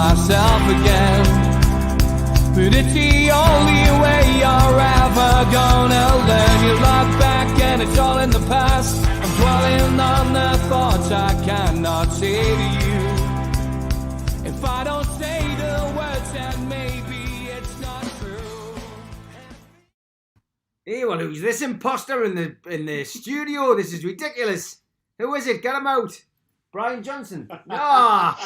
myself again. But it's the only way you're ever gonna learn. You look back and it's all in the past. I'm dwelling on the thoughts I cannot say to you. If I don't say the words, then maybe it's not true. Hey, well, who's this imposter in the studio? This is ridiculous. Who is it? Get him out. Brian Johnson. Ah,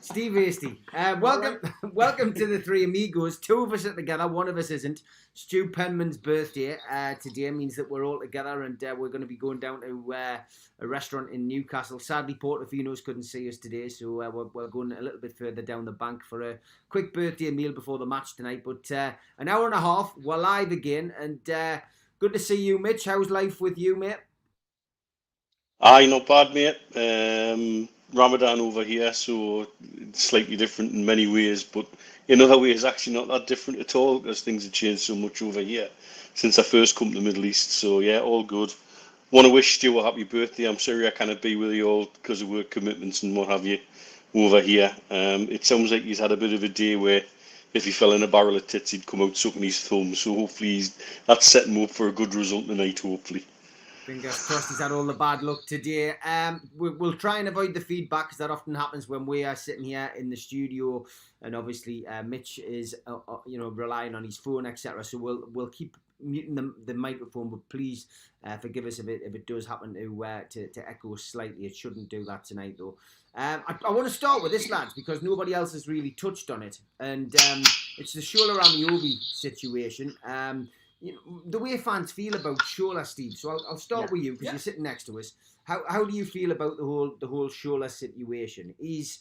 Steve Hasty. Welcome to the three amigos. Two of us are together, one of us isn't. Stu Penman's birthday today means that we're all together, and we're going to be going down to a restaurant in Newcastle. Sadly, Portofino's couldn't see us today, so we're going a little bit further down the bank for a quick birthday meal before the match tonight. But an hour and a half, we're live again, and good to see you, Mitch. How's life with you, mate? Aye, not bad, mate. Ramadan over here, so it's slightly different in many ways, but in other ways, actually not that different at all, because things have changed so much over here since I first come to the Middle East. So yeah, all good. Want to wish Stu a happy birthday. I'm sorry I can't be with you all because of work commitments and what have you over here. It sounds like he's had a bit of a day where if he fell in a barrel of tits, he'd come out sucking his thumb. So hopefully that's setting him up for a good result tonight, hopefully. Fingers crossed he's had all the bad luck today. We'll try and avoid the feedback, because that often happens when we are sitting here in the studio, and obviously Mitch is relying on his phone, etc. So we'll keep muting the microphone, but please forgive us if it does happen to echo slightly. It shouldn't do that tonight, though. I want to start with this, lads, because nobody else has really touched on it, and it's the Shola Ameobi situation. The way fans feel about Shola, Steve. So I'll start with you, because you're sitting next to us. How do you feel about the whole Shola situation? He's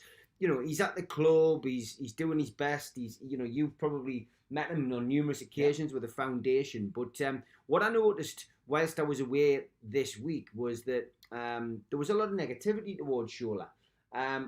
at the club. He's doing his best. You've probably met him on numerous occasions with the foundation. But what I noticed whilst I was away this week was that there was a lot of negativity towards Shola.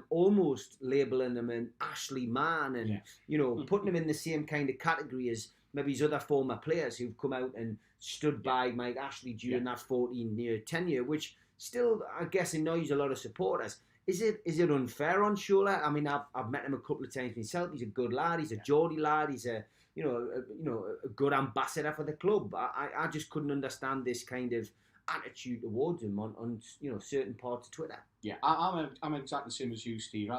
Almost labelling him an Ashley man, and putting him in the same kind of category as maybe his other former players who've come out and stood by Mike Ashley during that 14-year tenure, which still, I guess, annoys a lot of supporters. Is it unfair on Shola? I mean, I've met him a couple of times myself. He's a good lad. He's a Geordie lad. He's a good ambassador for the club. I just couldn't understand this kind of attitude towards him on certain parts of Twitter. Yeah, I'm exactly the same as you, Steve.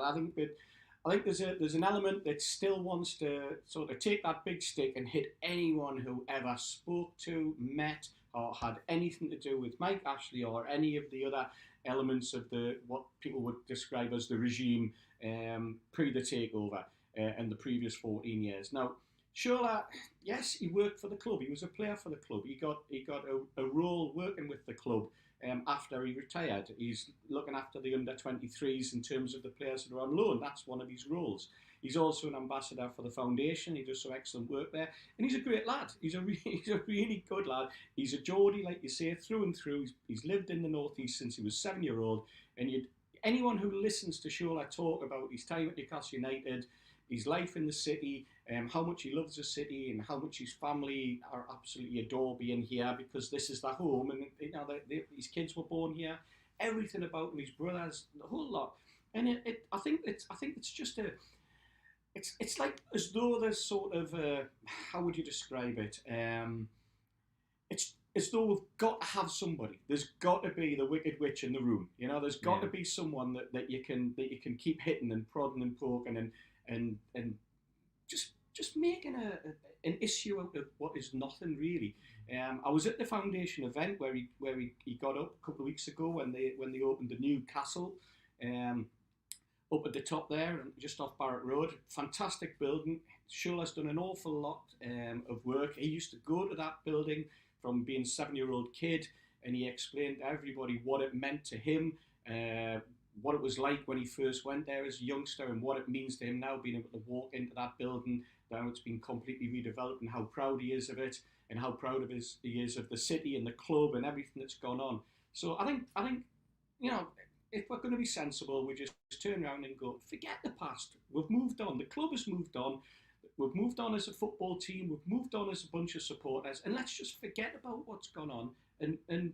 I think there's an element that still wants to sort of take that big stick and hit anyone who ever spoke to, met, or had anything to do with Mike Ashley or any of the other elements of what people would describe as the regime pre the takeover and the previous 14 years. Now, Shola, yes, he worked for the club. He was a player for the club. He got a role working with the club. After he retired, he's looking after the under-23s in terms of the players that are on loan. That's one of his roles. He's also an ambassador for the foundation. He does some excellent work there, and he's a great lad. He's a really good lad. He's a Geordie, like you say, through and through. He's lived in the northeast since he was 7-year-old, and anyone who listens to Shola talk about his time at Newcastle United, his life in the city, how much he loves the city, and how much his family are absolutely adore being here because this is their home, and his kids were born here. Everything about him, his brothers, the whole lot. And I think it's just it's like as though there's sort of how would you describe it? It's as though we've got to have somebody. There's got to be the wicked witch in the room. There's got to be someone that you can keep hitting and prodding and poking and just making an issue out of what is nothing really. I was at the foundation event where he got up a couple of weeks ago when they opened the Newcastle up at the top there, just off Barrett Road. Fantastic building. Shola's done an awful lot of work. He used to go to that building from being a 7-year-old kid, and he explained to everybody what it meant to him, what it was like when he first went there as a youngster, and what it means to him now being able to walk into that building. Now it's been completely redeveloped, and how proud he is of it, and how proud he is of the city and the club and everything that's gone on. So I think if we're going to be sensible, we just turn around and go, forget the past. We've moved on. The club has moved on. We've moved on as a football team. We've moved on as a bunch of supporters, and let's just forget about what's gone on and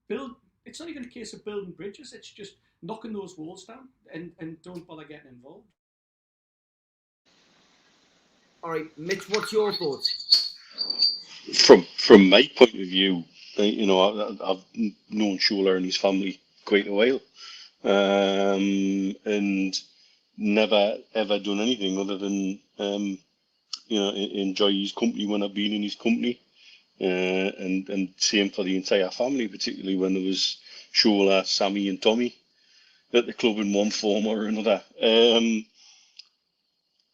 build. It's not even a case of building bridges. It's just knocking those walls down and don't bother getting involved. All right, Mitch, what's your thoughts? From my point of view, I've known Shola and his family quite a while, and never ever done anything other than enjoy his company when I've been in his company, and same for the entire family, particularly when there was Shola, Sammy, and Tommy at the club in one form or another.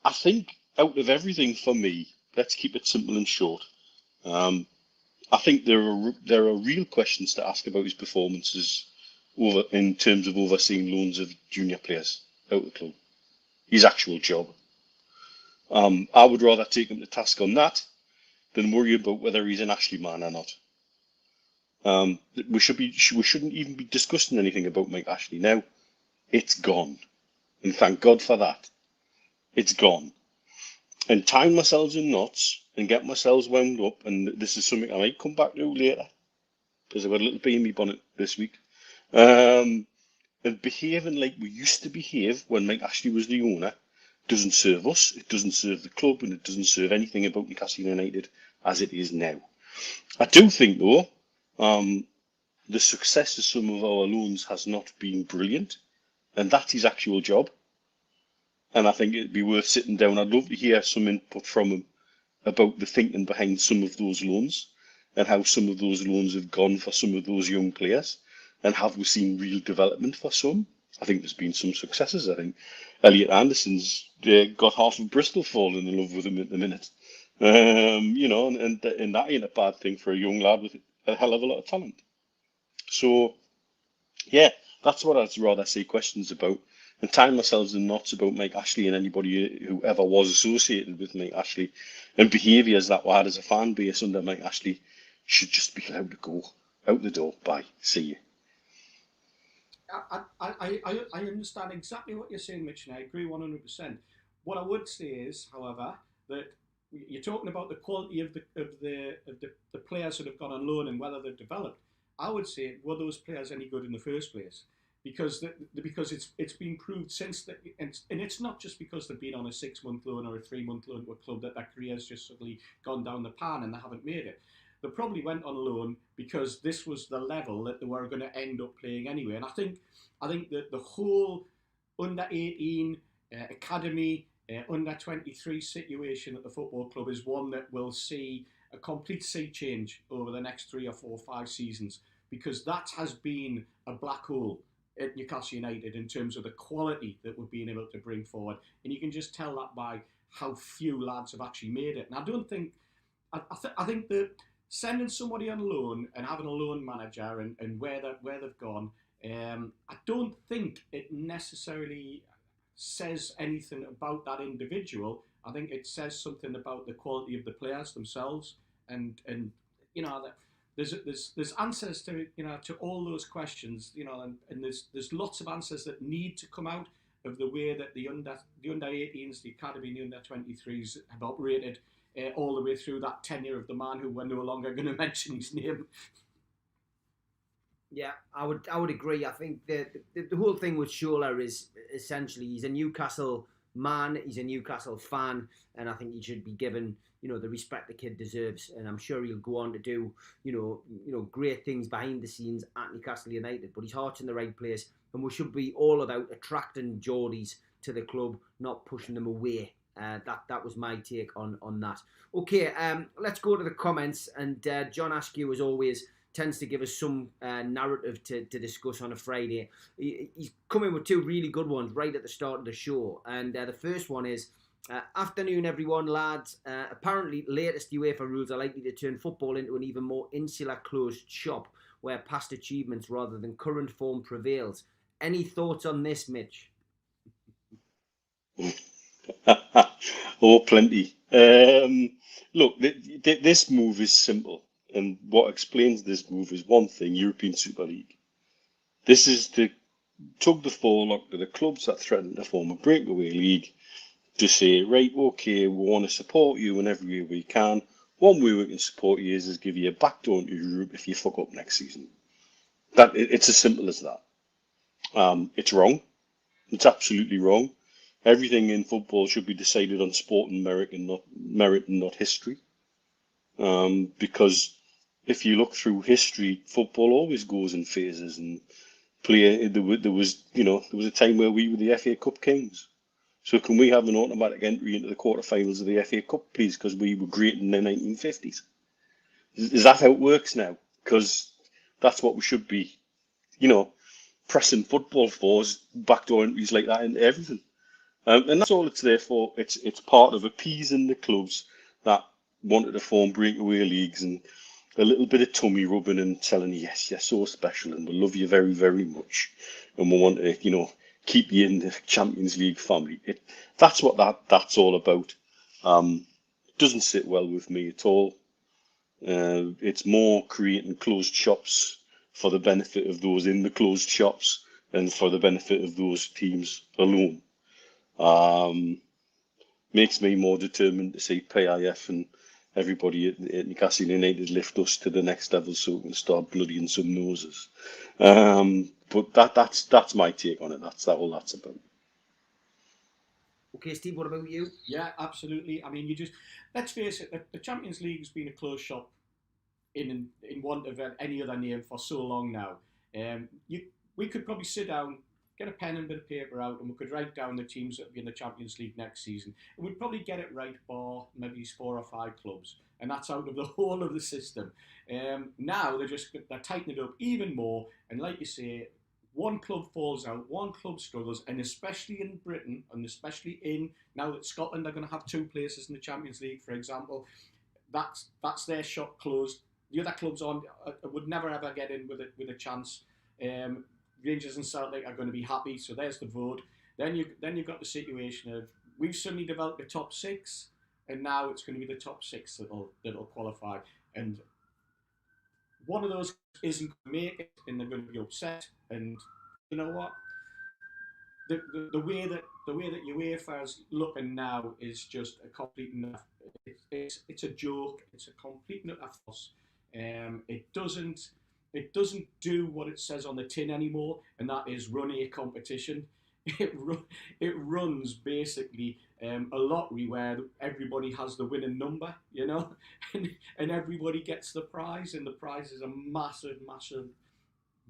I think out of everything for me, let's keep it simple and short. I think there are real questions to ask about his performances in terms of overseeing loans of junior players out of the club. His actual job. I would rather take him to task on that than worry about whether he's an Ashley man or not. We shouldn't even be discussing anything about Mike Ashley now. It's gone, and thank God for that. It's gone. And tying myself in knots and get myself wound up, and this is something I might come back to later because I've got a little bee in my bonnet this week. And behaving like we used to behave when Mike Ashley was the owner doesn't serve us, it doesn't serve the club, and it doesn't serve anything about Newcastle United as it is now. I do think, though, the success of some of our loans has not been brilliant, and that's his actual job. And I think it'd be worth sitting down. I'd love to hear some input from him about the thinking behind some of those loans and how some of those loans have gone for some of those young players, and have we seen real development for some? I think there's been some successes. I think Elliot Anderson's got half of Bristol falling in love with him at the minute. And that ain't a bad thing for a young lad with a hell of a lot of talent. So, yeah, that's what I'd rather say questions about. And tying myself in knots about Mike Ashley and anybody who ever was associated with Mike Ashley, and behaviours that we had as a fan base under Mike Ashley should just be allowed to go out the door. Bye. See you. I understand exactly what you're saying, Mitch, and I agree 100%. What I would say is, however, that you're talking about the quality of the players that have gone on loan and whether they've developed. I would say, were those players any good in the first place? Because it's been proved since that, and it's not just because they've been on a 6-month loan or a 3-month loan to a club that their career's just suddenly gone down the pan and they haven't made it. They probably went on loan because this was the level that they were going to end up playing anyway. And I think that the whole under 18 academy, under 23 situation at the football club is one that will see a complete sea change over the next 3 or 4 or 5 seasons, because that has been a black hole at Newcastle United in terms of the quality that we've been able to bring forward. And you can just tell that by how few lads have actually made it. And I don't think, I think that sending somebody on loan and having a loan manager and where they've gone, I don't think it necessarily says anything about that individual. I think it says something about the quality of the players themselves, and that there's answers to to all those questions, and there's lots of answers that need to come out of the way that the under 18s, the academy, and the under 23s have operated all the way through that tenure of the man who we're no longer going to mention his name. Yeah, I would agree. I think the whole thing with Shola is essentially he's a Newcastle man, he's a Newcastle fan, and I think he should be given the respect the kid deserves. And I'm sure he'll go on to do great things behind the scenes at Newcastle United. But his heart's in the right place, and we should be all about attracting Geordies to the club, not pushing them away. That was my take on that. Okay, let's go to the comments. And John Askew, as always, tends to give us some narrative to discuss on a Friday. He's coming with 2 really good ones right at the start of the show. And the first one is, afternoon everyone, lads. Apparently latest UEFA rules are likely to turn football into an even more insular closed shop where past achievements rather than current form prevails. Any thoughts on this, Mitch? Oh, plenty. Look, this move is simple. And what explains this move is one thing: European Super League. This is to tug the forelock to the clubs that threaten to form a breakaway league to say, right, okay, we want to support you in every way we can. One way we can support you is give you a backdoor into Europe if you fuck up next season. It's as simple as that. It's wrong. It's absolutely wrong. Everything in football should be decided on sport and merit and not history. Because if you look through history, football always goes in phases. And there was a time where we were the FA Cup kings. So can we have an automatic entry into the quarterfinals of the FA Cup, please? Because we were great in the 1950s. Is that how it works now? Because that's what we should be, pressing football for, is backdoor entries like that into everything. And that's all it's there for. It's part of appeasing the clubs that wanted to form breakaway leagues, and a little bit of tummy rubbing and telling you, yes, you're so special and we love you very, very much. And we want to, keep you in the Champions League family. That's what that's all about. Doesn't sit well with me at all. It's more creating closed shops for the benefit of those in the closed shops and for the benefit of those teams alone. Makes me more determined to see PIF and everybody at Newcastle United lift us to the next level so we can start bloodying some noses. But that's my take on it. That's all that's about. Okay, Steve, what about you? Yeah, absolutely. I mean, let's face it, the Champions League's been a closed shop in want of any other name for so long now. We could probably sit down, get a pen and a bit of paper out, and we could write down the teams that will be in the Champions League next season. And we'd probably get it right for maybe 4 or 5 clubs. And that's out of the whole of the system. Now they're tightening it up even more. And like you say, one club falls out, one club struggles, and especially in Britain, and especially now that Scotland are going to have 2 places in the Champions League, for example, that's their shop closed. The other clubs would never ever get in with a chance. Rangers and Celtic are going to be happy, so there's the vote. Then you've got the situation of we've suddenly developed a top 6, and now it's going to be the top 6 that'll qualify. And one of those isn't going to make it, and they're going to be upset. And you know what? The way that UEFA is looking now is just a complete enough. It's a joke. It's a complete enough farce. It doesn't do what it says on the tin anymore, and that is run a competition. It runs basically a lottery where everybody has the winning number, and everybody gets the prize, and the prize is a massive, massive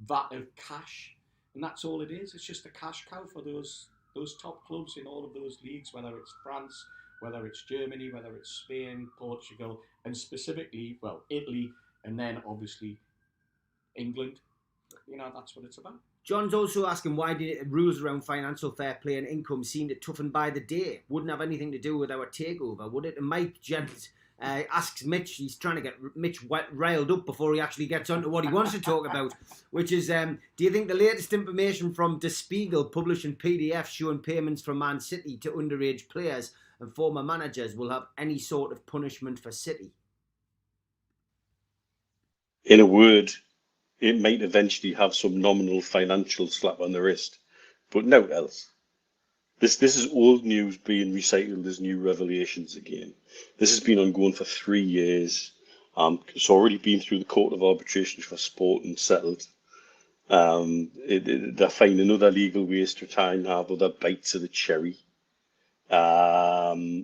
vat of cash, and that's all it is. It's just a cash cow for those top clubs in all of those leagues, whether it's France, whether it's Germany, whether it's Spain, Portugal, and specifically, Italy, and then obviously England. That's what it's about. John's also asking why did rules around financial fair play and income seem to toughen by the day? Wouldn't have anything to do with our takeover, would it? And Mike Gent asks Mitch, he's trying to get Mitch riled up before he actually gets on to what he wants to talk about, which is, do you think the latest information from Der Spiegel publishing PDF showing payments from Man City to underage players and former managers will have any sort of punishment for City? In a word, it might eventually have some nominal financial slap on the wrist, but no else. This is old news being recycled as new revelations again. This has been ongoing for 3 years. It's already been through the Court of Arbitration for Sport and settled. They're finding other legal ways to try and have other bites of the cherry. From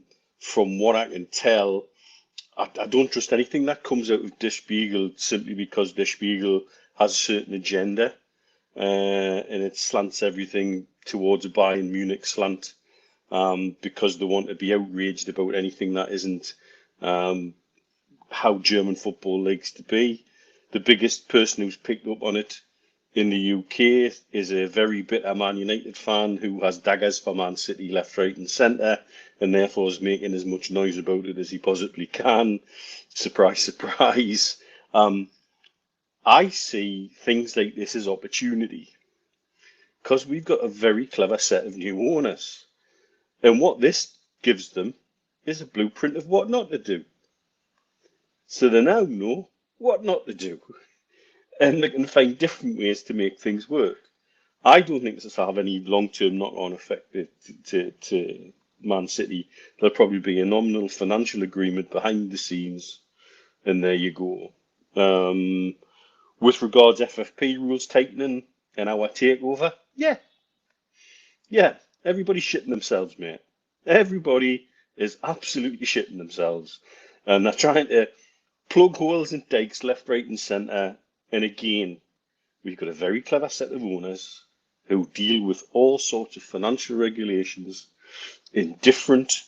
what I can tell, I don't trust anything that comes out of Der Spiegel simply because Der Spiegel has a certain agenda, and it slants everything towards a Bayern Munich slant, because they want to be outraged about anything that isn't how German football likes to be. The biggest person who's picked up on it in the UK is a very bitter Man United fan who has daggers for Man City left, right and centre, and therefore is making as much noise about it as he possibly can. Surprise, surprise. I see things like this as opportunity because we've got a very clever set of new owners. And what this gives them is a blueprint of what not to do. So they now know what not to do. And they can find different ways to make things work. I don't think this will have any long-term knock-on effect to Man City. There'll probably be a nominal financial agreement behind the scenes, and there you go. With regards FFP rules tightening and our takeover, yeah. Everybody's shitting themselves, mate. Everybody is absolutely shitting themselves. And they're trying to plug holes in dikes left, right, and centre. And again, we've got a very clever set of owners who deal with all sorts of financial regulations in different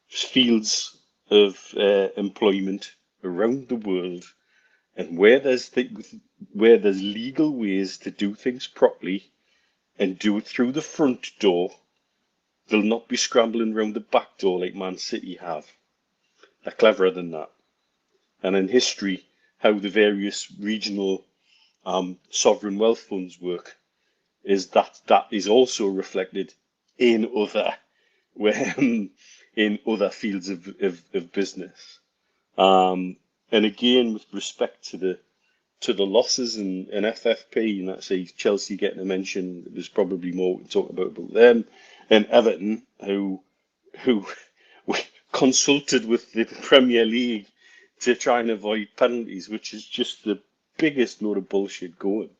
fields of employment around the world. And where there's legal ways to do things properly and do it through the front door, they'll not be scrambling around the back door like Man City have. They're cleverer than that. And in history, how the various regional sovereign wealth funds work is that is also reflected in other in other fields of business. And again, with respect to the losses in FFP, and that's say Chelsea getting a mention, there's probably more we can talk about them, and Everton, who consulted with the Premier League to try and avoid penalties, which is just the biggest load of bullshit going.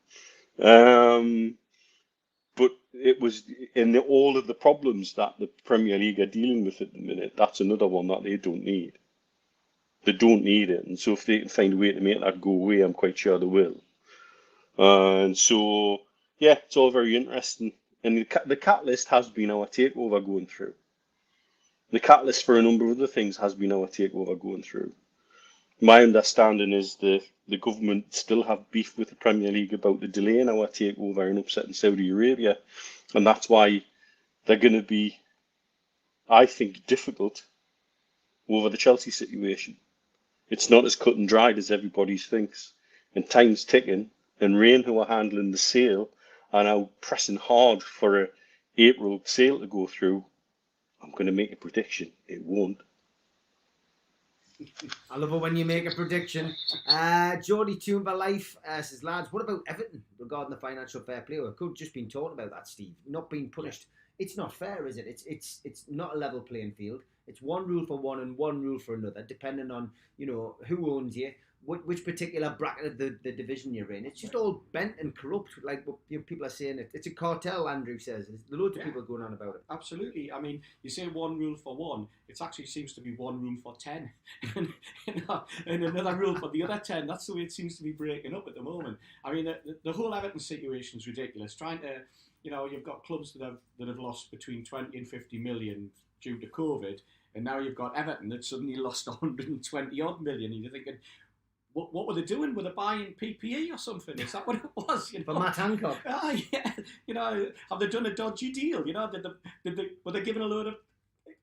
But it was in all of the problems that the Premier League are dealing with at the minute. That's another one that they don't need. They don't need it, and so if they can find a way to make that go away, I'm quite sure they will. And so, yeah, it's all very interesting. And the catalyst has been our takeover going through. The catalyst for a number of other things has been our takeover going through. My understanding is the government still have beef with the Premier League about the delay in our takeover and upsetting Saudi Arabia. And that's why they're going to be, I think, difficult over the Chelsea situation. It's not as cut and dried as everybody thinks. And time's ticking. And Rain, who are handling the sale, are now pressing hard for a April sale to go through. I'm going to make a prediction. It won't. I love it when you make a prediction. Geordie Toomba Life says, lads, what about Everton regarding the financial fair play? We could have just been talking about that, Steve. Not being punished. Yeah. It's not fair, is it? It's not a level playing field. It's one rule for one and one rule for another, depending on, who owns you, which particular bracket of the division you're in. It's just all bent and corrupt, like what people are saying. It's a cartel, Andrew says. There's loads of people going on about it. Absolutely. I mean, you say one rule for one, it actually seems to be one rule for 10. and another rule for the other 10. That's the way it seems to be breaking up at the moment. I mean, the whole Everton situation is ridiculous. Trying to, you've got clubs that have lost between 20 and 50 million due to COVID, and now you've got Everton that suddenly lost 120 odd million, and you're thinking, what were they doing? Were they buying PPE or something? Is that what it was? For Matt Hancock. Yeah. Have they done a dodgy deal? Were they given a load of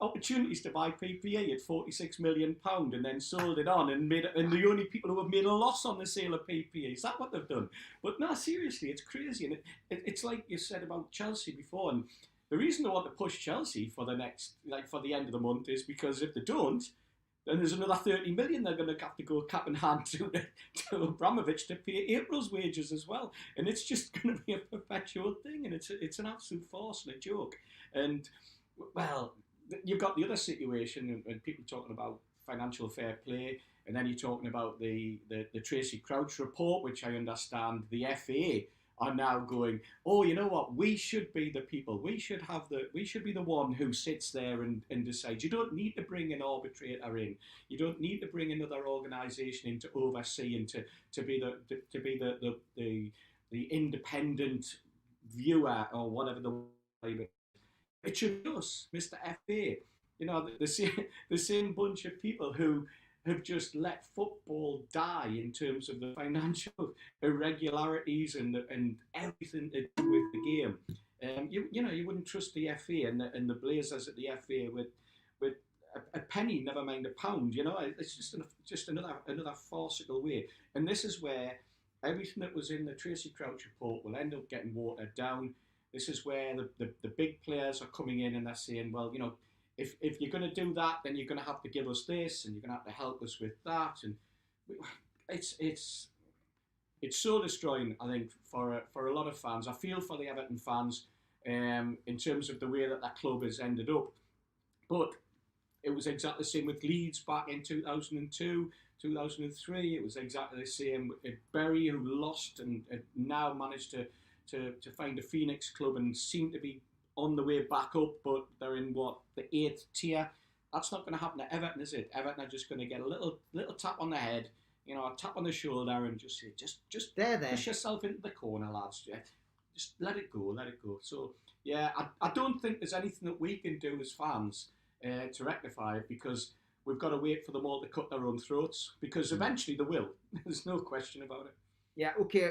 opportunities to buy PPE at £46 million and then sold it on and the only people who have made a loss on the sale of PPE? Is that what they've done? But no, seriously, it's crazy. And it's like you said about Chelsea before. And the reason they want to push Chelsea for for the end of the month is because if they don't, then there's another 30 million they're going to have to go cap in hand to Abramovich to pay April's wages as well. And it's just going to be a perpetual thing. And it's an absolute farce and a joke. And, well, you've got the other situation and people talking about financial fair play. And then you're talking about the Tracy Crouch report, which I understand the FA are now going, oh, you know what? We should be the people. We should be the one who sits there and decides. You don't need to bring an arbitrator in. You don't need to bring another organisation in to oversee and to be the independent viewer or whatever it should be us, Mr. FA. The same bunch of people who have just let football die in terms of the financial irregularities and everything to do with the game. You wouldn't trust the FA and the Blazers at the FA with a penny, never mind a pound. It's just another farcical way. And this is where everything that was in the Tracy Crouch report will end up getting watered down. This is where the big players are coming in and they're saying, well, if you're going to do that, then you're going to have to give us this, and you're going to have to help us with that, and it's so destroying. I think for a lot of fans. I feel for the Everton fans in terms of the way that club has ended up, but it was exactly the same with Leeds back in 2002, 2003. It was exactly the same with Bury, who lost and now managed to find a Phoenix club and seem to be on the way back up, but they're in the 8th tier. That's not going to happen to Everton, is it? Everton are just going to get a little tap on the head, a tap on the shoulder, and just say, just there. Push yourself into the corner, lads. Yeah. Just let it go. So yeah, I don't think there's anything that we can do as fans to rectify it, because we've got to wait for them all to cut their own throats, because eventually they will. There's no question about it. Yeah, okay.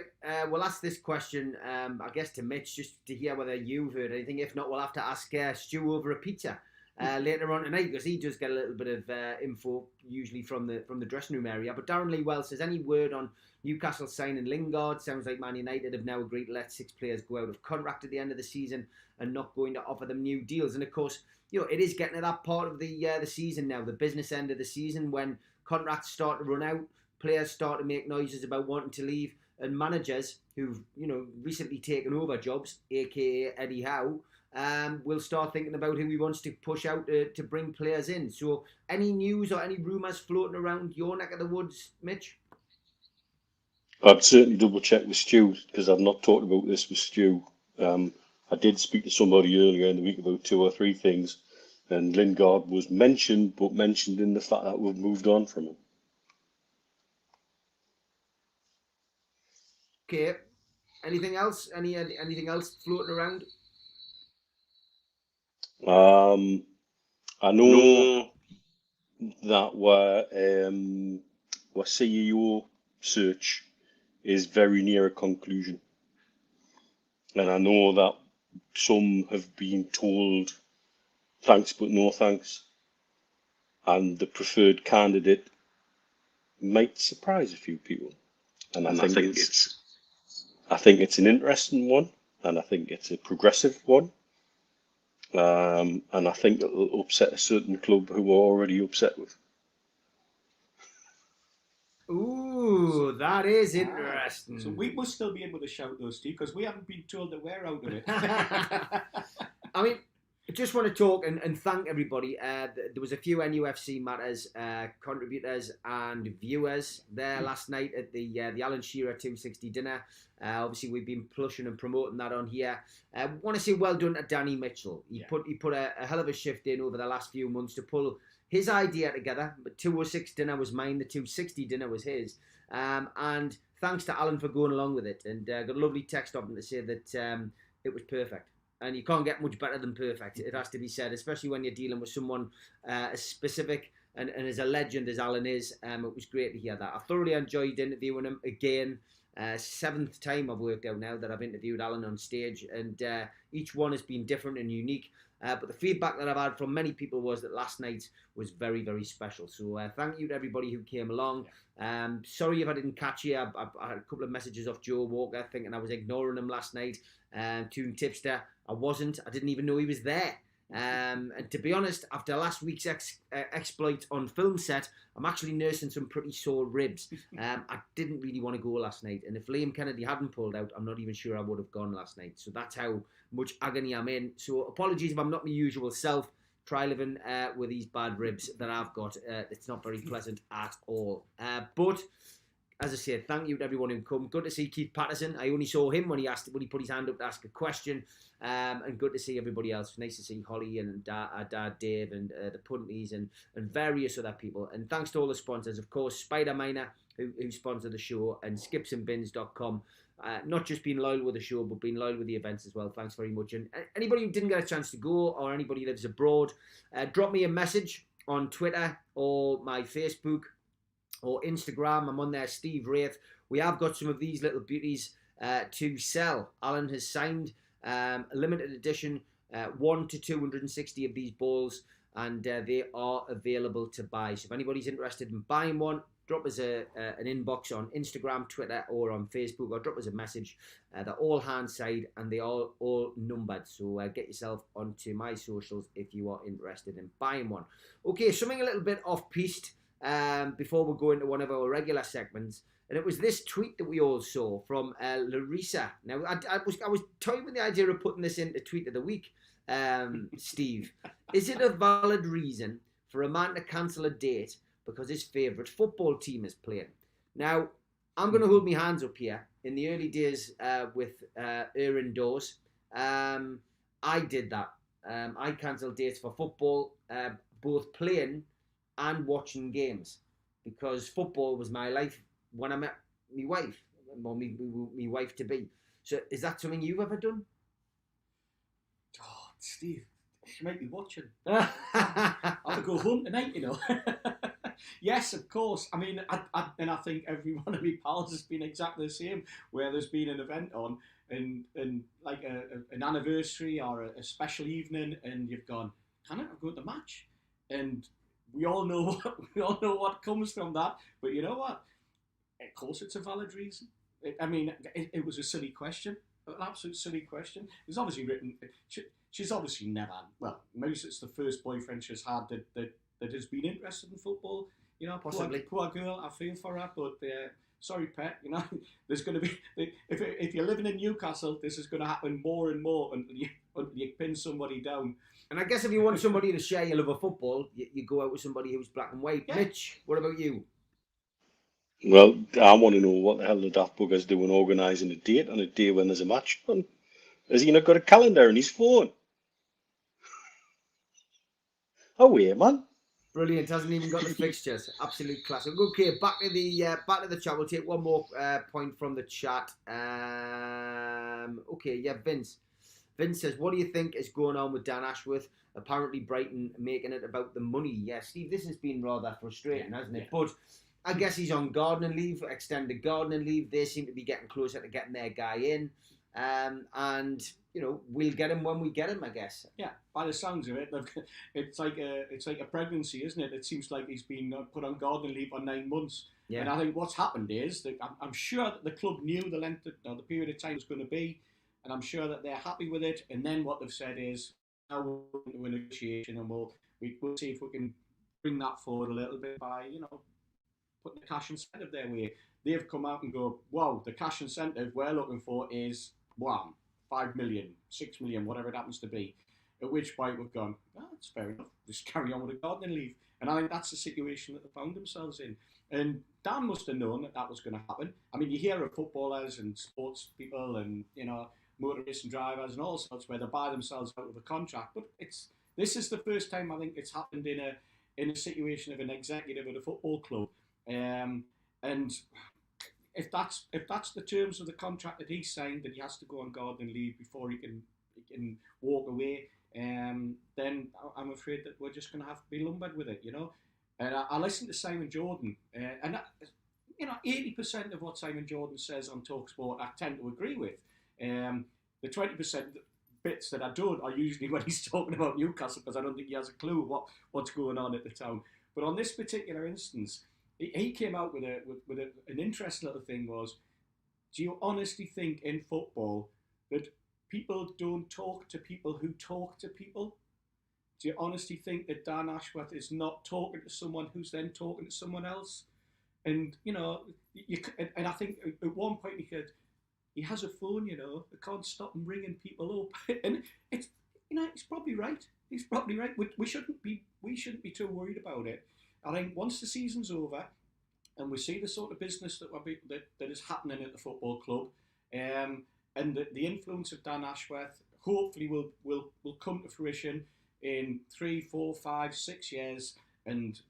We'll ask this question, I guess, to Mitch, just to hear whether you've heard anything. If not, we'll have to ask Stu over a pizza later on tonight, because he does get a little bit of info, usually from the dressing room area. But Darren Lee Wells says, any word on Newcastle signing Lingard? Sounds like Man United have now agreed to let 6 players go out of contract at the end of the season and not going to offer them new deals. And of course, it is getting to that part of the season now, the business end of the season, when contracts start to run out. Players start to make noises about wanting to leave, and managers who've recently taken over jobs, aka Eddie Howe, will start thinking about who he wants to push out to bring players in. So, any news or any rumours floating around your neck of the woods, Mitch? I'd certainly double check with Stu, because I've not talked about this with Stu. I did speak to somebody earlier in the week about 2 or 3 things, and Lingard was mentioned in the fact that we've moved on from him. Okay. Anything else? Anything else floating around? I know that our CEO search is very near a conclusion, and I know that some have been told thanks but no thanks, and the preferred candidate might surprise a few people, and I think it's an interesting one, and I think it's a progressive one. And I think it'll upset a certain club who we're already upset with. Ooh, that is interesting. So we must still be able to shout those, Steve, because we haven't been told that we're out of it. I mean, I just want to talk and thank everybody. There was a few NUFC Matters contributors and viewers there last night at the Alan Shearer 260 dinner. Obviously, we've been pushing and promoting that on here. Want to say well done to Danny Mitchell. He put a hell of a shift in over the last few months to pull his idea together. But 206 dinner was mine, the 260 dinner was his. And thanks to Alan for going along with it. And got a lovely text up to say that it was perfect. And you can't get much better than perfect, it has to be said, especially when you're dealing with someone as specific and as a legend as Alan is. It was great to hear that. I thoroughly enjoyed interviewing him again. 7th time I've worked out now that I've interviewed Alan on stage, and each one has been different and unique. But the feedback that I've had from many people was that last night was very, very special. So thank you to everybody who came along. Sorry if I didn't catch you. I had a couple of messages off Joe Walker thinking I was ignoring him last night. Toon Tipster, I wasn't. I didn't even know he was there. And to be honest, after last week's exploit on film set, I'm actually nursing some pretty sore ribs. I didn't really want to go last night, and if Liam Kennedy hadn't pulled out, I'm not even sure I would have gone last night. So that's how much agony I'm in. So apologies if I'm not my usual self. Try living with these bad ribs that I've got. It's not very pleasant at all. But as I said, thank you to everyone who come. Good to see Keith Patterson. I only saw him when he put his hand up to ask a question. And good to see everybody else. Nice to see Holly and our dad Dave and the Punties and various other people. And thanks to all the sponsors, of course, Spider Miner, who sponsored the show, and skipsandbins.com. Not just being loyal with the show, but being loyal with the events as well. Thanks very much. And anybody who didn't get a chance to go, or anybody who lives abroad, drop me a message on Twitter or my Facebook or Instagram. I'm on there, Steve Wraith. We have got some of these little beauties to sell. Alan has signed a limited edition 1 to 260 of these balls, and they are available to buy. So if anybody's interested in buying one, drop us an inbox on Instagram, Twitter, or on Facebook, or drop us a message. They're all hand-signed and they are all numbered. So get yourself onto my socials if you are interested in buying one. Okay, something a little bit off-piste before we go into one of our regular segments. And it was this tweet that we all saw from Larissa. Now, I was toying with the idea of putting this into tweet of the week, Steve. Is it a valid reason for a man to cancel a date because his favourite football team is playing? Now, I'm going to hold my hands up here. In the early days with Aaron Dawes, I I did that. I cancelled dates for football, both playing and watching games, because football was my life when I met my wife, or my wife to be. So is that something you've ever done? Oh, Steve, you might be watching. I'll go home tonight, you know. Yes, of course. I mean, I think every one of my pals has been exactly the same, where there's been an event on and like an anniversary or a special evening, and you've gone, can I go to the match? And we all know what comes from that. But you know what? Of course, it's a valid reason. It was a silly question, an absolute silly question. It was obviously written. She's obviously never. Well, maybe it's the first boyfriend she's had that has been interested in football. You know, poor girl. I feel for her, but sorry, pet. You know, there's going to be if you're living in Newcastle, this is going to happen more and more until you pin somebody down. And I guess if you want somebody to share your love of football, you go out with somebody who's black and white. Yeah. Mitch, what about you? Well, I want to know what the hell the daft bugger's doing organising a date on a day when there's a match on. Has he not got a calendar on his phone? Oh, wait, man. Brilliant. Hasn't even got the fixtures. Absolute classic. Okay, back to the chat. We'll take one more point from the chat. Okay, yeah, Vince. Vince says, what do you think is going on with Dan Ashworth? Apparently Brighton making it about the money. Yeah, Steve, this has been rather frustrating, hasn't it? But I guess he's on gardening leave, extended gardening leave. They seem to be getting closer to getting their guy in. And, you know, we'll get him when we get him, I guess. Yeah, by the sounds of it, it's like a pregnancy, isn't it? It seems like he's been put on gardening leave for 9 months. Yeah. And I think what's happened is that I'm sure that the club knew the length of the period of time it was going to be, and I'm sure that they're happy with it. And then what they've said is, now we're into a negotiation, and we'll see if we can bring that forward a little bit by, you know, putting the cash incentive their way. They've come out and go, wow, the cash incentive we're looking for is 5 million, 6 million, whatever it happens to be. At which point we've gone, that's fair enough, just carry on with the gardening leave. And I think that's the situation that they found themselves in. And Dan must have known that was going to happen. I mean, you hear of footballers and sports people and, you know, motor racing drivers and all sorts where they buy themselves out of a contract. But this is the first time I think it's happened in a situation of an executive at a football club. And if that's the terms of the contract that he signed, that he has to go on gardening leave before he can walk away, then I'm afraid that we're just going to have to be lumbered with it, you know. And I listened to Simon Jordan, and you know, 80% of what Simon Jordan says on TalkSport I tend to agree with. The 20% bits that I don't are usually when he's talking about Newcastle, because I don't think he has a clue what's going on at the town. But on this particular instance, he came out with an interesting little thing was, do you honestly think in football that people don't talk to people who talk to people? Do you honestly think that Dan Ashworth is not talking to someone who's then talking to someone else? And, you know, and I think at one point he said, he has a phone, you know, I can't stop him ringing people up. And it's, you know, he's probably right. He's probably right. We shouldn't be too worried about it. I think once the season's over and we see the sort of business that is happening at the football club, and the influence of Dan Ashworth hopefully will come to fruition in 3, 4, 5, 6 years, and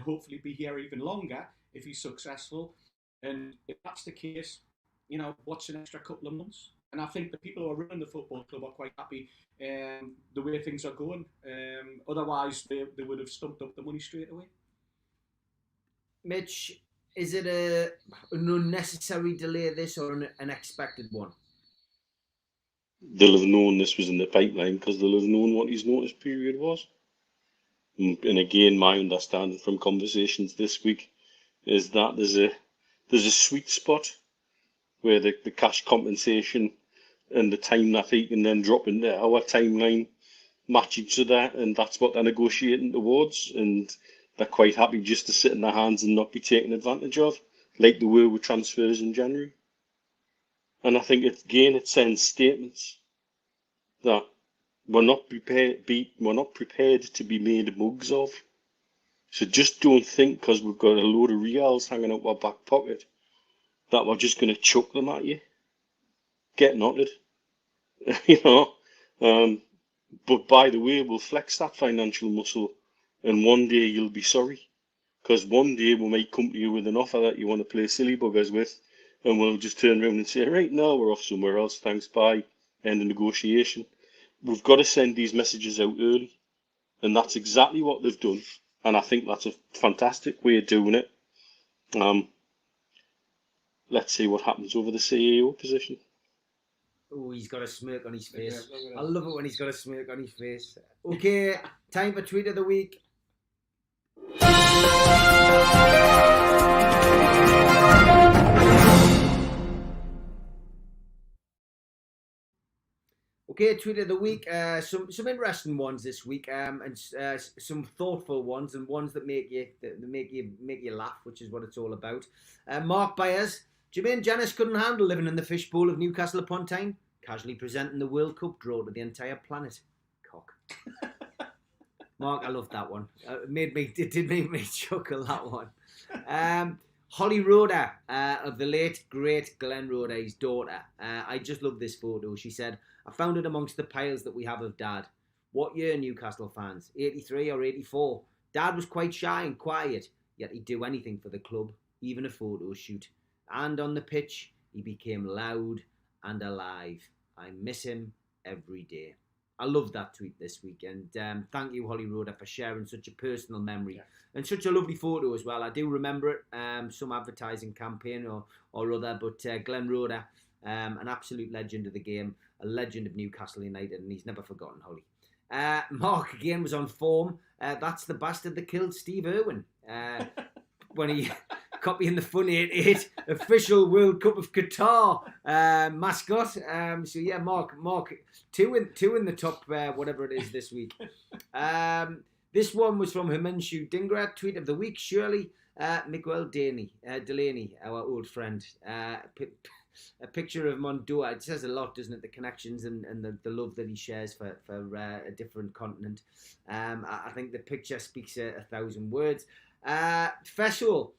hopefully be here even longer if he's successful. And if that's the case, you know, what's an extra couple of months? And I think the people who are running the football club are quite happy the way things are going. Otherwise, they would have stumped up the money straight away. Mitch, is it an unnecessary delay, this, or an expected one? They'll have known this was in the pipeline because they'll have known what his notice period was. And again, my understanding from conversations this week is that there's a sweet spot where the cash compensation and the time that he can then drop into our timeline match each other, and that's what they're negotiating towards, and they're quite happy just to sit in their hands and not be taken advantage of, like they were with transfers in January. And I think it sends statements that we're not prepared to be made mugs of. So just don't think because we've got a load of reals hanging out our back pocket that we're just going to chuck them at you. Get knotted. You know, But by the way, we'll flex that financial muscle, and one day you'll be sorry. Because one day we might come to you with an offer that you want to play silly buggers with, and we'll just turn around and say, right, now we're off somewhere else, thanks, bye, end of negotiation. We've got to send these messages out early, and that's exactly what they've done, and I think that's a fantastic way of doing it. Let's see what happens over the CEO position. Oh, he's got a smirk on his face. I love it when he's got a smirk on his face. Okay, time for tweet of the week. Okay, tweet of the week. Some interesting ones this week, and some thoughtful ones, and ones that make you laugh, which is what it's all about. Mark Byers, Jermaine Janis couldn't handle living in the fishbowl of Newcastle upon Tyne, casually presenting the World Cup draw to the entire planet. Cock. Mark, I loved that one. It did make me chuckle, that one. Holly Rhoda, of the late, great Glenn Rhoda, his daughter. I just love this photo. She said, I found it amongst the piles that we have of Dad. What year, Newcastle fans? 83 or 84? Dad was quite shy and quiet, yet he'd do anything for the club, even a photo shoot. And on the pitch, he became loud and alive. I miss him every day. I love that tweet this week, and thank you, Holly Rhoda, for sharing such a personal memory and such a lovely photo as well. I do remember it, some advertising campaign or other, but Glenn Rhoda, an absolute legend of the game, a legend of Newcastle United, and he's never forgotten Holly. Mark, again, was on form. That's the bastard that killed Steve Irwin when he... copying the Fun 88 official World Cup of Qatar mascot. So yeah, Mark, two in the top, whatever it is this week. This one was from Himanshu Dingra, tweet of the week. Surely Miguel Delaney, our old friend. A picture of Mondoa. It says a lot, doesn't it? The connections and the love that he shares for a different continent. I think the picture speaks 1,000 words. Festival.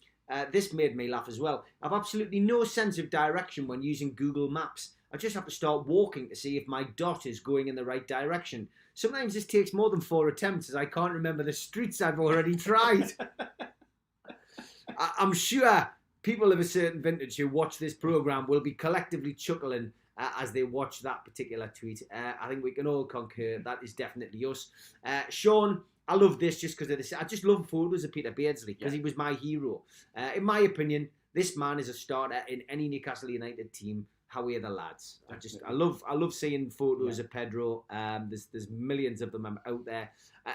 This made me laugh as well. I've absolutely no sense of direction when using Google Maps. I just have to start walking to see if my dot is going in the right direction. Sometimes this takes more than 4 attempts as I can't remember the streets I've already tried. I'm sure people of a certain vintage who watch this programme will be collectively chuckling as they watch that particular tweet. I think we can all concur that is definitely us. Sean, I love this just because of this. I just love photos of Peter Beardsley because he was my hero. In my opinion, this man is a starter in any Newcastle United team. How are the lads? I love seeing photos of Pedro. There's millions of them out there,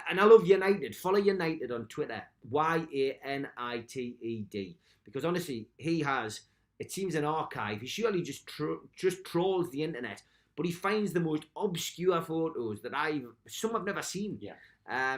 and I love United. Follow United on Twitter, YANITED, because honestly, he has, it seems, an archive. He surely just trawls the internet, but he finds the most obscure photos that some I've never seen. Yeah.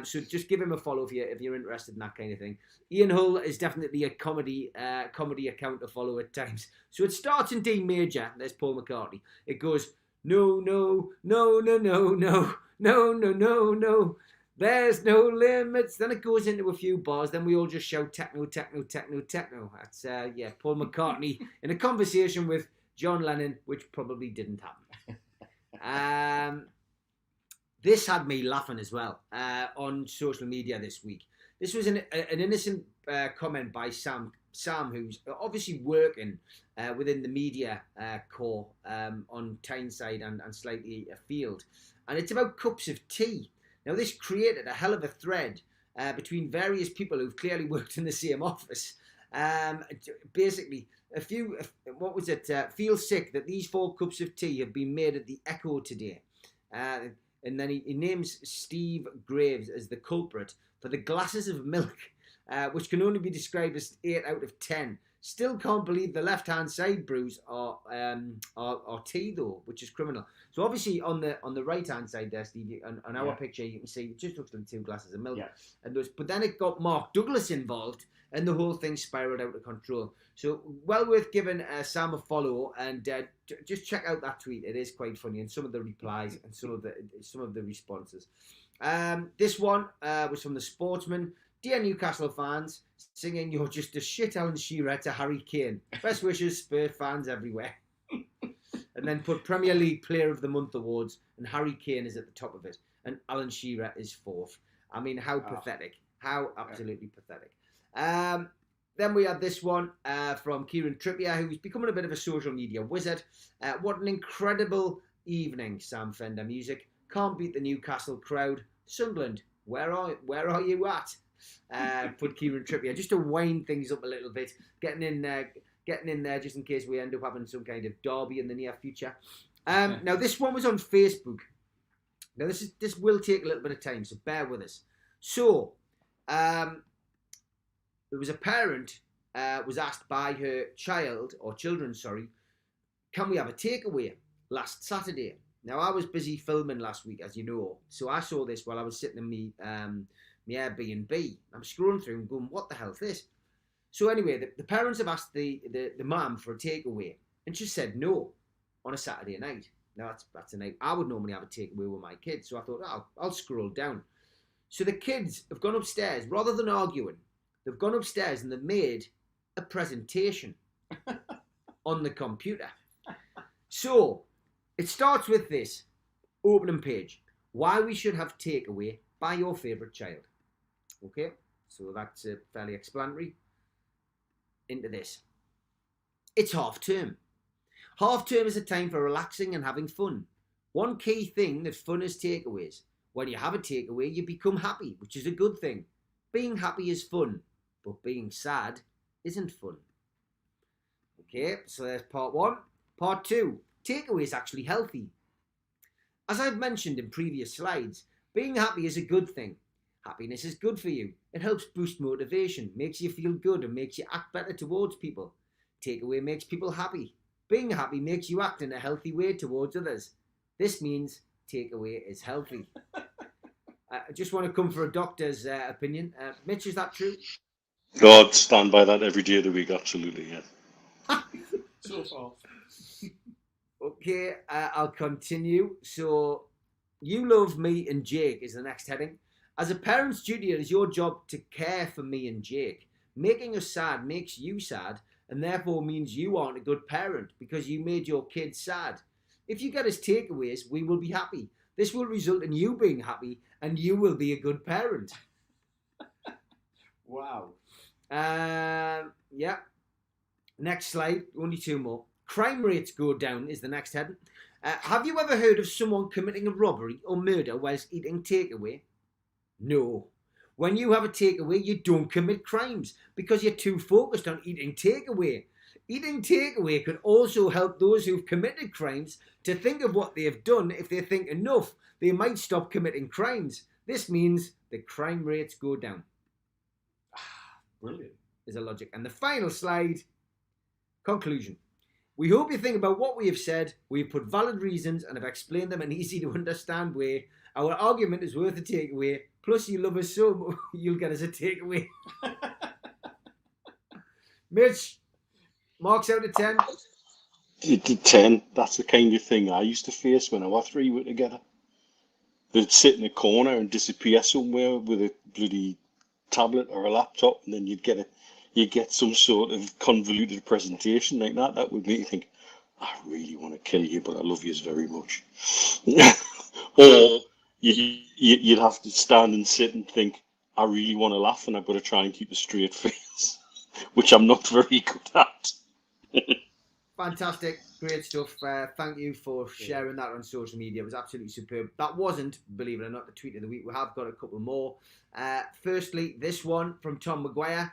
So just give him a follow if you're interested in that kind of thing. Ian Hull is definitely a comedy account to follow at times. So it starts in D major. There's Paul McCartney. It goes no no no no no no no no no no. There's no limits. Then it goes into a few bars. Then we all just shout techno techno techno techno. That's Paul McCartney in a conversation with John Lennon, which probably didn't happen. This had me laughing as well on social media this week. This was an innocent comment by Sam, who's obviously working within the media core on Tyneside and slightly afield. And it's about cups of tea. Now, this created a hell of a thread between various people who've clearly worked in the same office. Basically, feel sick that these 4 cups of tea have been made at the Echo today. And then he names Steve Graves as the culprit for the glasses of milk, which can only be described as 8 out of 10. Still can't believe the left-hand side brews are tea though, which is criminal. So obviously on the right-hand side there, Steve, on our picture, you can see it just looks like 2 glasses of milk. Yeah. But then it got Mark Douglas involved, and the whole thing spiraled out of control. So well worth giving Sam a follow, and just check out that tweet. It is quite funny, and some of the replies and some of the responses. This one was from the Sportsman. Dear Newcastle fans, singing "You're just a shit Alan Shearer" to Harry Kane. Best wishes, Spurs fans everywhere. and then put Premier League Player of the Month awards, and Harry Kane is at the top of it, and Alan Shearer is fourth. I mean, how pathetic. How absolutely pathetic. Then we had this one from Kieran Trippier, who's becoming a bit of a social media wizard. What an incredible evening, Sam Fender music. Can't beat the Newcastle crowd. Sunderland, where are you at? Put Kieran Trippier, just to wind things up a little bit, getting in there just in case we end up having some kind of derby in the near future. Now this one was on Facebook. Now this will take a little bit of time, so bear with us. So there was a parent was asked by her children, can we have a takeaway last Saturday? Now I was busy filming last week, as you know, so I saw this while I was sitting in my Airbnb. I'm scrolling through and going, what the hell is this? So anyway, the parents have asked the mum for a takeaway, and she said no on a Saturday night. Now that's a night I would normally have a takeaway with my kids, so I thought, I'll scroll down. So the kids have gone upstairs, rather than arguing, they've gone upstairs and they've made a presentation on the computer. So it starts with this opening page: why we should have takeaway by your favourite child. Okay, so that's fairly explanatory. Into this. It's half term. Half term is a time for relaxing and having fun. One key thing that fun is takeaways. When you have a takeaway, you become happy, which is a good thing. Being happy is fun, but being sad isn't fun. Okay, so there's part one. Part two, takeaway is actually healthy. As I've mentioned in previous slides, being happy is a good thing. Happiness is good for you. It helps boost motivation, makes you feel good, and makes you act better towards people. Takeaway makes people happy. Being happy makes you act in a healthy way towards others. This means takeaway is healthy. I just want to come for a doctor's opinion. Mitch, is that true? God, stand by that every day of the week, absolutely, yeah. So far. Okay, I'll continue. So, you love me and Jake is the next heading. As a parent's duty, it is your job to care for me and Jake. Making us sad makes you sad, and therefore means you aren't a good parent because you made your kids sad. If you get us takeaways, we will be happy. This will result in you being happy, and you will be a good parent. Wow. Yeah. Next slide. Only two more. Crime rates go down is the next heading. Have you ever heard of someone committing a robbery or murder whilst eating takeaway? No. When you have a takeaway, you don't commit crimes because you're too focused on eating takeaway. Eating takeaway can also help those who've committed crimes to think of what they have done. If they think enough, they might stop committing crimes. This means the crime rates go down. Brilliant. Is a logic. And the final slide, conclusion. We hope you think about what we have said. We've put valid reasons and have explained them in an easy to understand way. Our argument is worth a takeaway. Plus, you love us so much, you'll get us a takeaway. Mitch, marks out of 10. 10. That's the kind of thing I used to face when our three were together. They'd sit in a corner and disappear somewhere with a bloody tablet or a laptop, and then you'd get some sort of convoluted presentation like that. That would make you think, I really want to kill you, but I love you very much. Or you'd have to stand and sit and think, I really want to laugh, and I've got to try and keep a straight face, which I'm not very good at. Fantastic. Great stuff. Thank you for sharing that on social media. It was absolutely superb. That wasn't, believe it or not, the tweet of the week. We have got a couple more. Firstly, this one from Tom Maguire.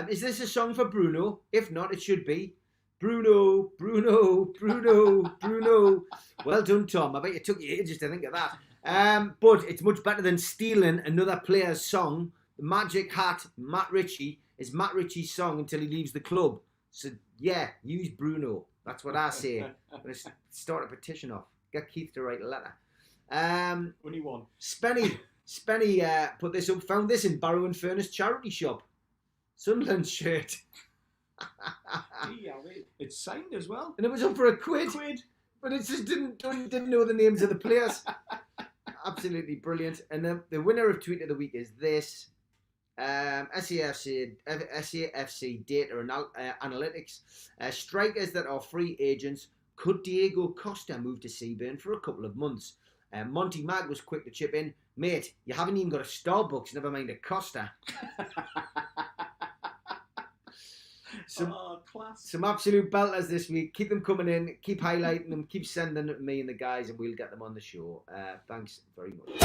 Is this a song for Bruno? If not, it should be. Bruno, Bruno, Bruno, Bruno. Well done, Tom. I bet it took you ages to think of that. But it's much better than stealing another player's song. The Magic Hat, Matt Ritchie, is Matt Ritchie's song until he leaves the club. So, yeah, use Bruno. That's what I say. I'm going to start a petition off. Get Keith to write a letter. Only one. Spenny put this up. Found this in Barrow and Furnace charity shop. Sunderland shirt. Yeah, it's signed as well. And it was up for £1. But it just didn't know the names of the players. Absolutely brilliant. And the winner of Tweet of the Week is this. SAFC data and analytics. Strikers that are free agents Could Diego Costa move to Seaburn for a couple of months? Monty Mag was quick to chip in. Mate, you haven't even got a Starbucks, never mind a Costa. Class. Some absolute belters this week. Keep them coming in. Keep highlighting them. Keep sending them to me and the guys, and we'll get them on the show. Thanks very much.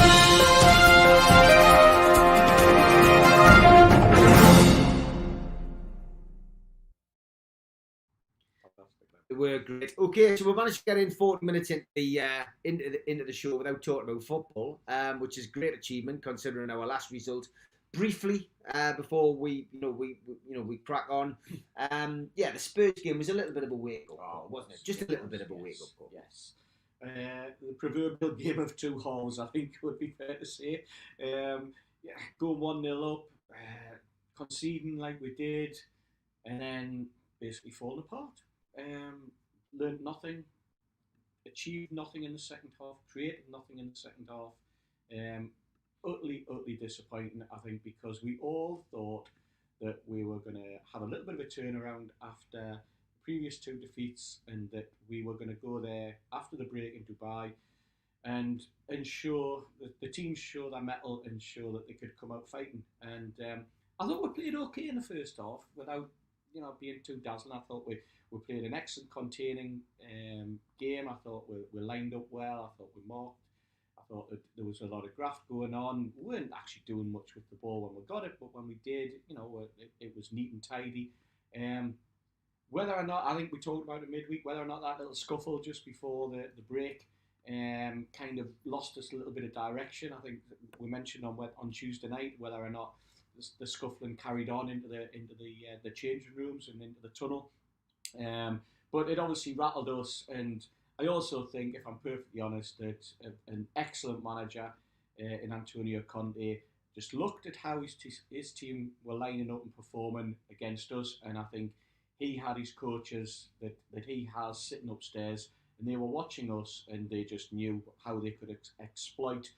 They were great. Okay, so we managed to get in 40 minutes into the show without talking about football, which is a great achievement considering our last result. Briefly, before we crack on, the Spurs game was a little bit of a wake-up call, wasn't it? Just a little bit of a wake-up call. Yes. The proverbial game of two halves, I think would be fair to say. Go 1-0 up, conceding like we did, and then basically falling apart. Learned nothing, achieved nothing in the second half, created nothing in the second half. Utterly disappointing, I think, because we all thought that we were going to have a little bit of a turnaround after the previous two defeats, and that we were going to go there after the break in Dubai and ensure that the team show their mettle and show that they could come out fighting. And I thought we played okay in the first half without being too dazzling. I thought we played an excellent containing game. I thought we lined up well. I thought we marked. I thought that there was a lot of graft going on. We weren't actually doing much with the ball when we got it, but when we did, it was neat and tidy. Whether or not, I think we talked about it midweek, whether or not that little scuffle just before the break kind of lost us a little bit of direction. I think we mentioned on Tuesday night whether or not the scuffling carried on into the changing rooms and into the tunnel. But it obviously rattled us, and I also think, if I'm perfectly honest, that an excellent manager in Antonio Conte just looked at how his team were lining up and performing against us, and I think he had his coaches that he has sitting upstairs, and they were watching us, and they just knew how they could exploit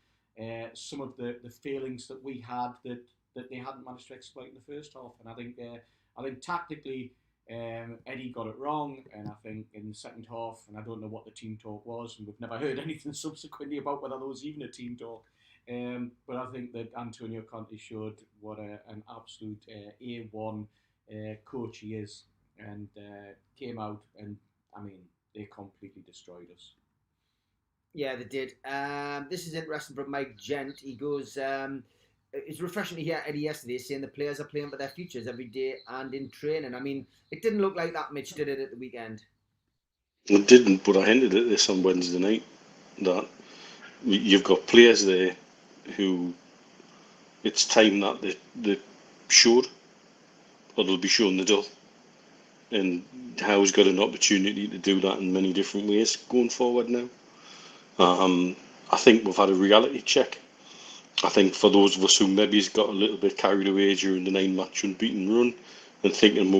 some of the failings that we had that they hadn't managed to exploit in the first half. And I think tactically, Eddie got it wrong, and I think in the second half, and I don't know what the team talk was, and we've never heard anything subsequently about whether there was even a team talk, but I think that Antonio Conte showed what an absolute A1 coach he is, and came out, and I mean, they completely destroyed us. Yeah, they did. This is interesting from Mike Gent. He goes, it's refreshing to hear Eddie yesterday saying the players are playing for their futures every day and in training. I mean, it didn't look like that, Mitch, did it, at the weekend? It didn't, but I hinted at this on Wednesday night, that you've got players there who it's time that they showed, or they'll be shown the door. And Howe's got an opportunity to do that in many different ways going forward now. I think we've had a reality check. I think for those of us who maybe got a little bit carried away during the 9-match unbeaten run and thinking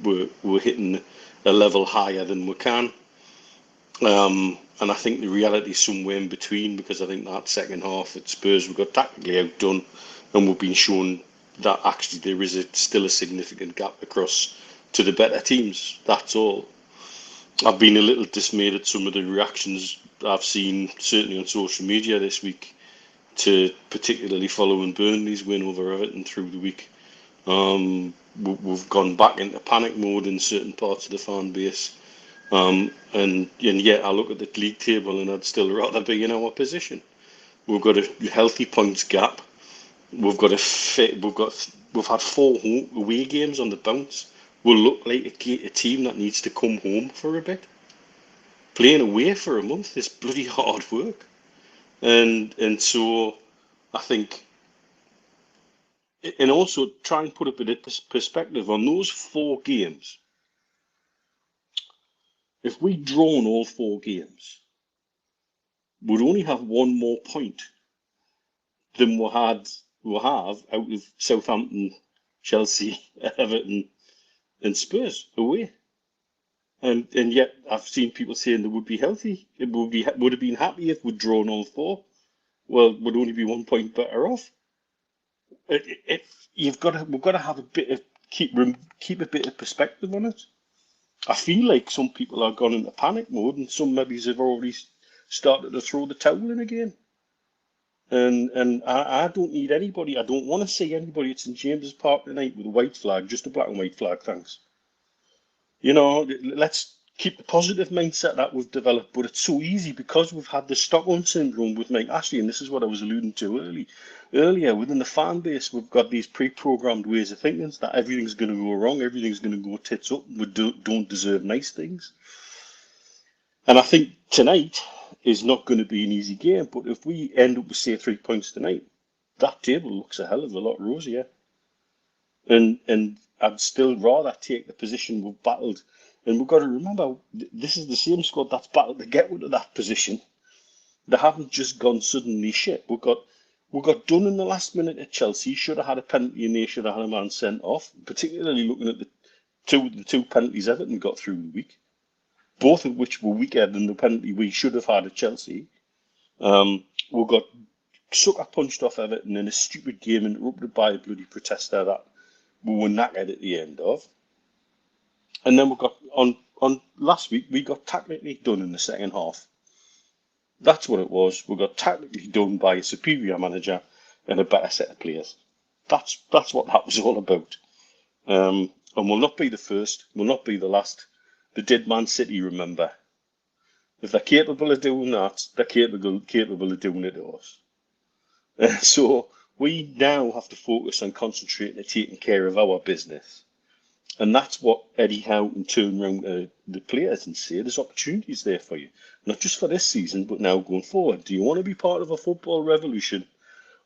we're hitting a level higher than we can. And I think the reality is somewhere in between, because I think that second half at Spurs we got tactically outdone, and we've been shown that actually there is still a significant gap across to the better teams. That's all. I've been a little dismayed at some of the reactions I've seen, certainly on social media this week, to particularly following Burnley's win over Everton through the week. We've gone back into panic mode in certain parts of the fan base. And yet I look at the league table and I'd still rather be in our position. We've got a healthy points gap. We've had 4 away games on the bounce. We'll look like a team that needs to come home for a bit. Playing away for a month is bloody hard work. And so I think, and also try and put a bit of perspective on those 4 games. If we'd drawn all 4 games, we'd only have 1 more point than we have out of Southampton, Chelsea, Everton, and Spurs away. And yet I've seen people saying they would be healthy. It would have been happy if we'd drawn all 4. Well, we'd only be 1 point better off. We've got to have a bit of keep a bit of perspective on it. I feel like some people are gone into panic mode, and some maybe have already started to throw the towel in again. And I don't need anybody. I don't want to see anybody at St James's Park tonight with a white flag, just a black and white flag. Thanks. You know, let's keep the positive mindset that we've developed, but it's so easy because we've had the Stockholm syndrome with Mike Ashley, and this is what I was alluding to earlier. Within the fan base, we've got these pre-programmed ways of thinking that everything's going to go wrong, everything's going to go tits up, we don't deserve nice things. And I think tonight is not going to be an easy game, but if we end up with, say, 3 points tonight, that table looks a hell of a lot rosier. And I'd still rather take the position we've battled. And we've got to remember, this is the same squad that's battled to get into that position. They haven't just gone suddenly shit. We got done in the last minute at Chelsea. Should have had a penalty and they should have had a man sent off. Particularly looking at the two penalties Everton got through the week, both of which were weaker than the penalty we should have had at Chelsea. We got sucker punched off Everton in a stupid game interrupted by a bloody protester that we were knackered at the end of. And then we got on last week, we got tactically done in the second half. That's what it was. We got tactically done by a superior manager and a better set of players. That's what that was all about. And we'll not be the first, we'll not be the last. The dead Man City, remember. If they're capable of doing that, they're capable of doing it to us. So we now have to focus on concentrating and taking care of our business. And that's what Eddie Howe can turn around to the players and say, there's opportunities there for you. Not just for this season, but now going forward. Do you want to be part of a football revolution?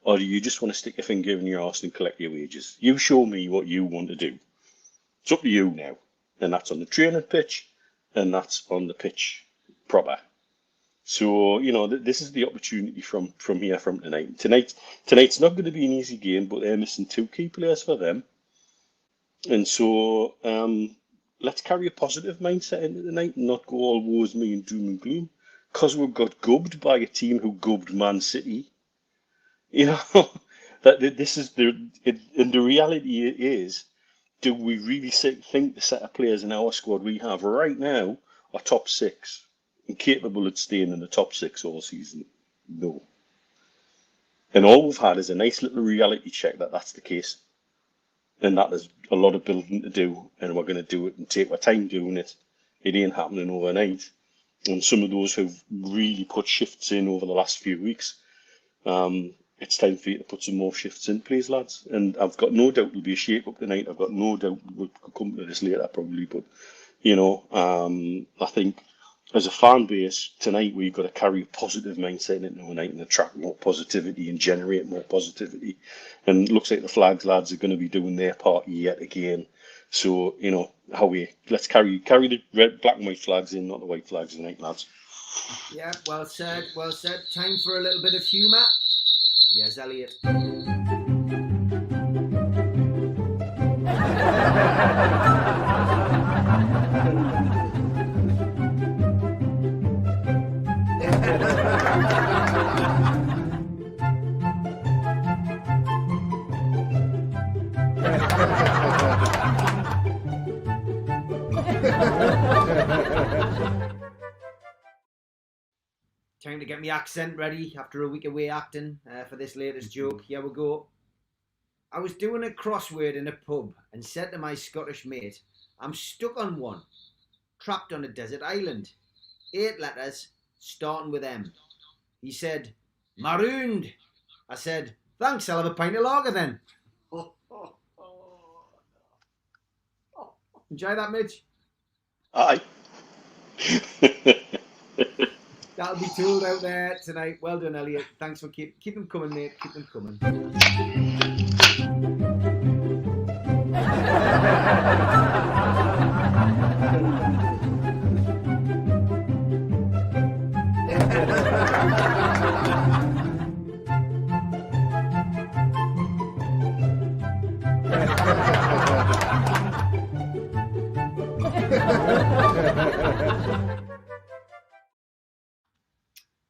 Or do you just want to stick your finger in your arse and collect your wages? You show me what you want to do. It's up to you now. And that's on the training pitch, and that's on the pitch proper. So, you know, this is the opportunity from tonight. Tonight's not going to be an easy game, but they're missing 2 key players for them. And so let's carry a positive mindset into the night and not go all woes me and doom and gloom, because we've got gubbed by a team who gubbed Man City. You know, that this is and the reality is, do we really think the set of players in our squad we have right now are top 6 and capable of staying in the top 6 all season? No. And all we've had is a nice little reality check that that's the case. And that there's a lot of building to do, and we're going to do it and take our time doing it. It ain't happening overnight. And some of those who've really put shifts in over the last few weeks, it's time for you to put some more shifts in, please, lads. And I've got no doubt there'll be a shake-up tonight. I've got no doubt we'll come to this later, probably. But, you know, I think as a fan base, tonight we've got to carry a positive mindset into the night and attract more positivity and generate more positivity. And it looks like the Flags lads are going to be doing their part yet again. So, you know, let's carry the red, black and white flags in, not the white flags tonight, lads. Yeah, well said, well said. Time for a little bit of humour. Yes, Elliot. Time to get my accent ready after a week away acting for this latest joke. Here we go. I was doing a crossword in a pub and said to my Scottish mate, I'm stuck on one, trapped on a desert island. 8 letters, starting with M. He said, marooned. I said, thanks, I'll have a pint of lager then. Enjoy that, Mitch? Aye. That'll be tooled out there tonight. Well done, Elliot. Thanks for keep them coming, mate. Keep them coming.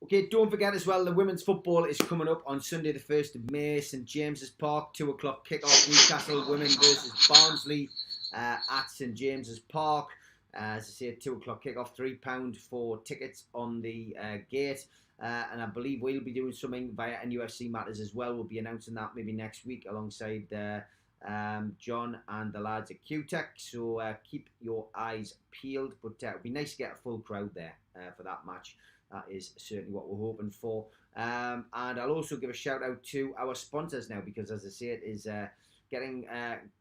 Okay, don't forget as well, the women's football is coming up on Sunday the 1st of May, St James's Park, 2 o'clock kick-off, Newcastle women versus Barnsley at St James's Park. As I say, 2 o'clock kickoff, £3 for tickets on the gate. And I believe we'll be doing something via NUFC Matters as well. We'll be announcing that maybe next week alongside John and the lads at QTech. So keep your eyes peeled. But it would be nice to get a full crowd there for that match. That is certainly what we're hoping for. And I'll also give a shout out to our sponsors now, because as I say, it is getting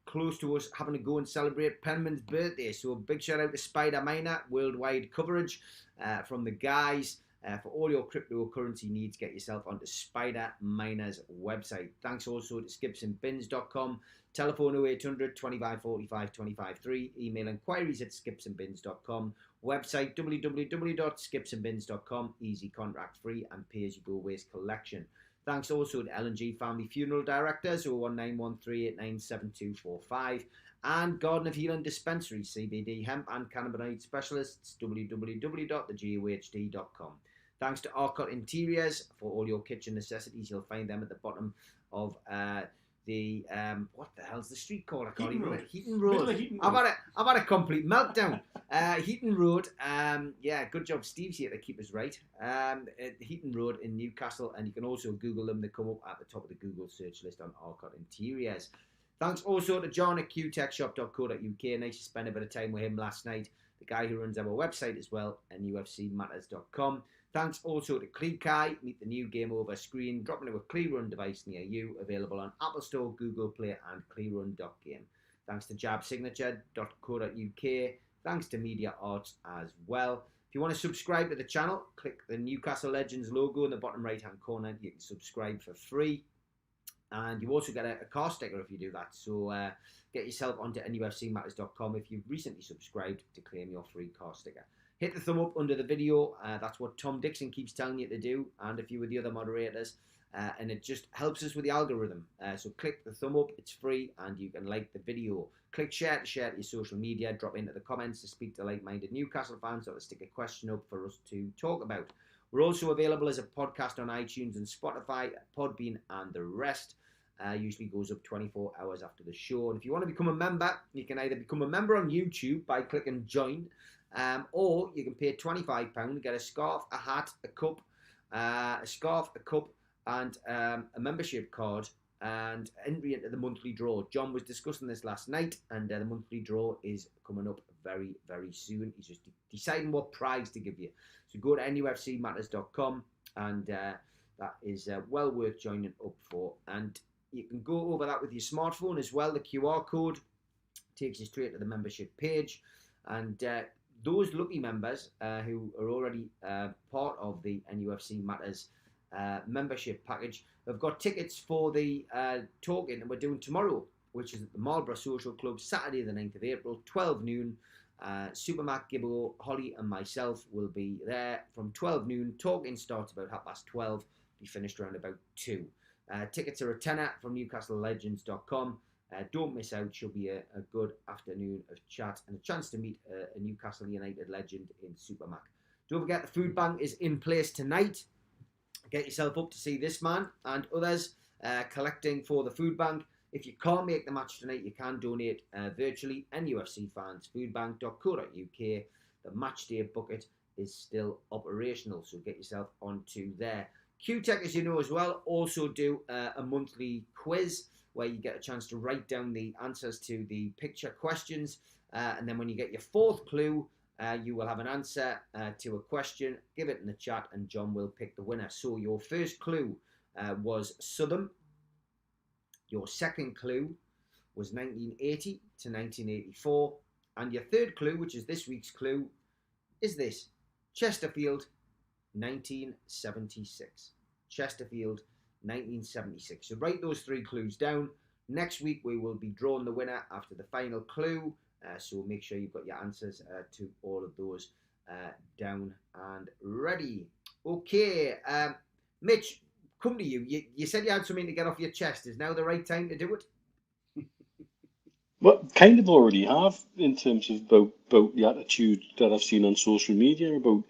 close to us having to go and celebrate Penman's birthday. So a big shout out to Spider Miner, worldwide coverage from the guys. For all your cryptocurrency needs, get yourself onto Spider Miner's website. Thanks also to skipsandbins.com. Telephone 0800 25 45 25 3. Email inquiries at skipsandbins.com. Website www.skipsandbins.com. Easy, contract free and pay as you go waste collection. Thanks also to L&G Family Funeral Directors 01913897245. And Garden of Healing Dispensary, CBD, hemp and cannabinoid specialists, www.thegohd.com. Thanks to Arcot Interiors for all your kitchen necessities. You'll find them at the bottom of the what the hell's the street called? I can't even remember. Heaton Road. I've had a complete meltdown. Heaton Road. Yeah, good job. Steve's here to keep us right. Heaton Road in Newcastle, and you can also Google them. They come up at the top of the Google search list on Arcot Interiors. Thanks also to John at qtechshop.co.uk. Nice to spend a bit of time with him last night. The guy who runs our website as well, nufcmatters.com. Thanks also to Cleekai. Meet the new game over screen. Drop into a CleeRun device near you. Available on Apple Store, Google Play and cleerun.game. Thanks to jabsignature.co.uk. Thanks to Media Arts as well. If you want to subscribe to the channel, click the Newcastle Legends logo in the bottom right hand corner. You can subscribe for free. And you also get a car sticker if you do that. So get yourself onto nufcmatters.com if you've recently subscribed to claim your free car sticker. Hit the thumb up under the video. That's what Tom Dixon keeps telling you to do, and a few of the other moderators. And it just helps us with the algorithm. So click the thumb up. It's free, and you can like the video. Click share to share to your social media. Drop into the comments to speak to like-minded Newcastle fans, or to stick a question up for us to talk about. We're also available as a podcast on iTunes and Spotify, Podbean, and the rest. Usually goes up 24 hours after the show. And if you want to become a member, you can either become a member on YouTube by clicking join, or you can pay £25 and get a scarf, a hat, a cup, and a membership card, and entry into the monthly draw. John was discussing this last night, and the monthly draw is coming up very, very soon. He's just deciding what prize to give you. So go to nufcmatters.com, and that is well worth joining up for. And you can go over that with your smartphone as well. The QR code takes you straight to the membership page. And those lucky members who are already part of the NUFC Matters membership package have got tickets for the talking that we're doing tomorrow, which is at the Marlborough Social Club, Saturday the 9th of April, 12 noon. Supermac, Gibbo, Holly and myself will be there from 12 noon. Talking starts about 12:30, be finished around about 2. Tickets are a tenner from newcastlelegends.com. Don't miss out. Should be a good afternoon of chat and a chance to meet a Newcastle United legend in Supermac. Don't forget the food bank is in place tonight. Get yourself up to see this man and others collecting for the food bank. If you can't make the match tonight, you can donate virtually. NUFC fans, foodbank.co.uk. The match day bucket is still operational, so get yourself onto there. QTech, as you know as well, also do a monthly quiz where you get a chance to write down the answers to the picture questions. And then when you get your fourth clue, you will have an answer to a question. Give it in the chat and John will pick the winner. So your first clue was Southam. Your second clue was 1980 to 1984. And your third clue, which is this week's clue, is this: Chesterfield, 1976. Chesterfield, 1976. So write those 3 clues down. Next week we will be drawing the winner after the final clue. So make sure you've got your answers to all of those down and ready. Okay, Mitch, come to you. You said you had something to get off your chest. Is now the right time to do it? Well, kind of already have, in terms of about the attitude that I've seen on social media about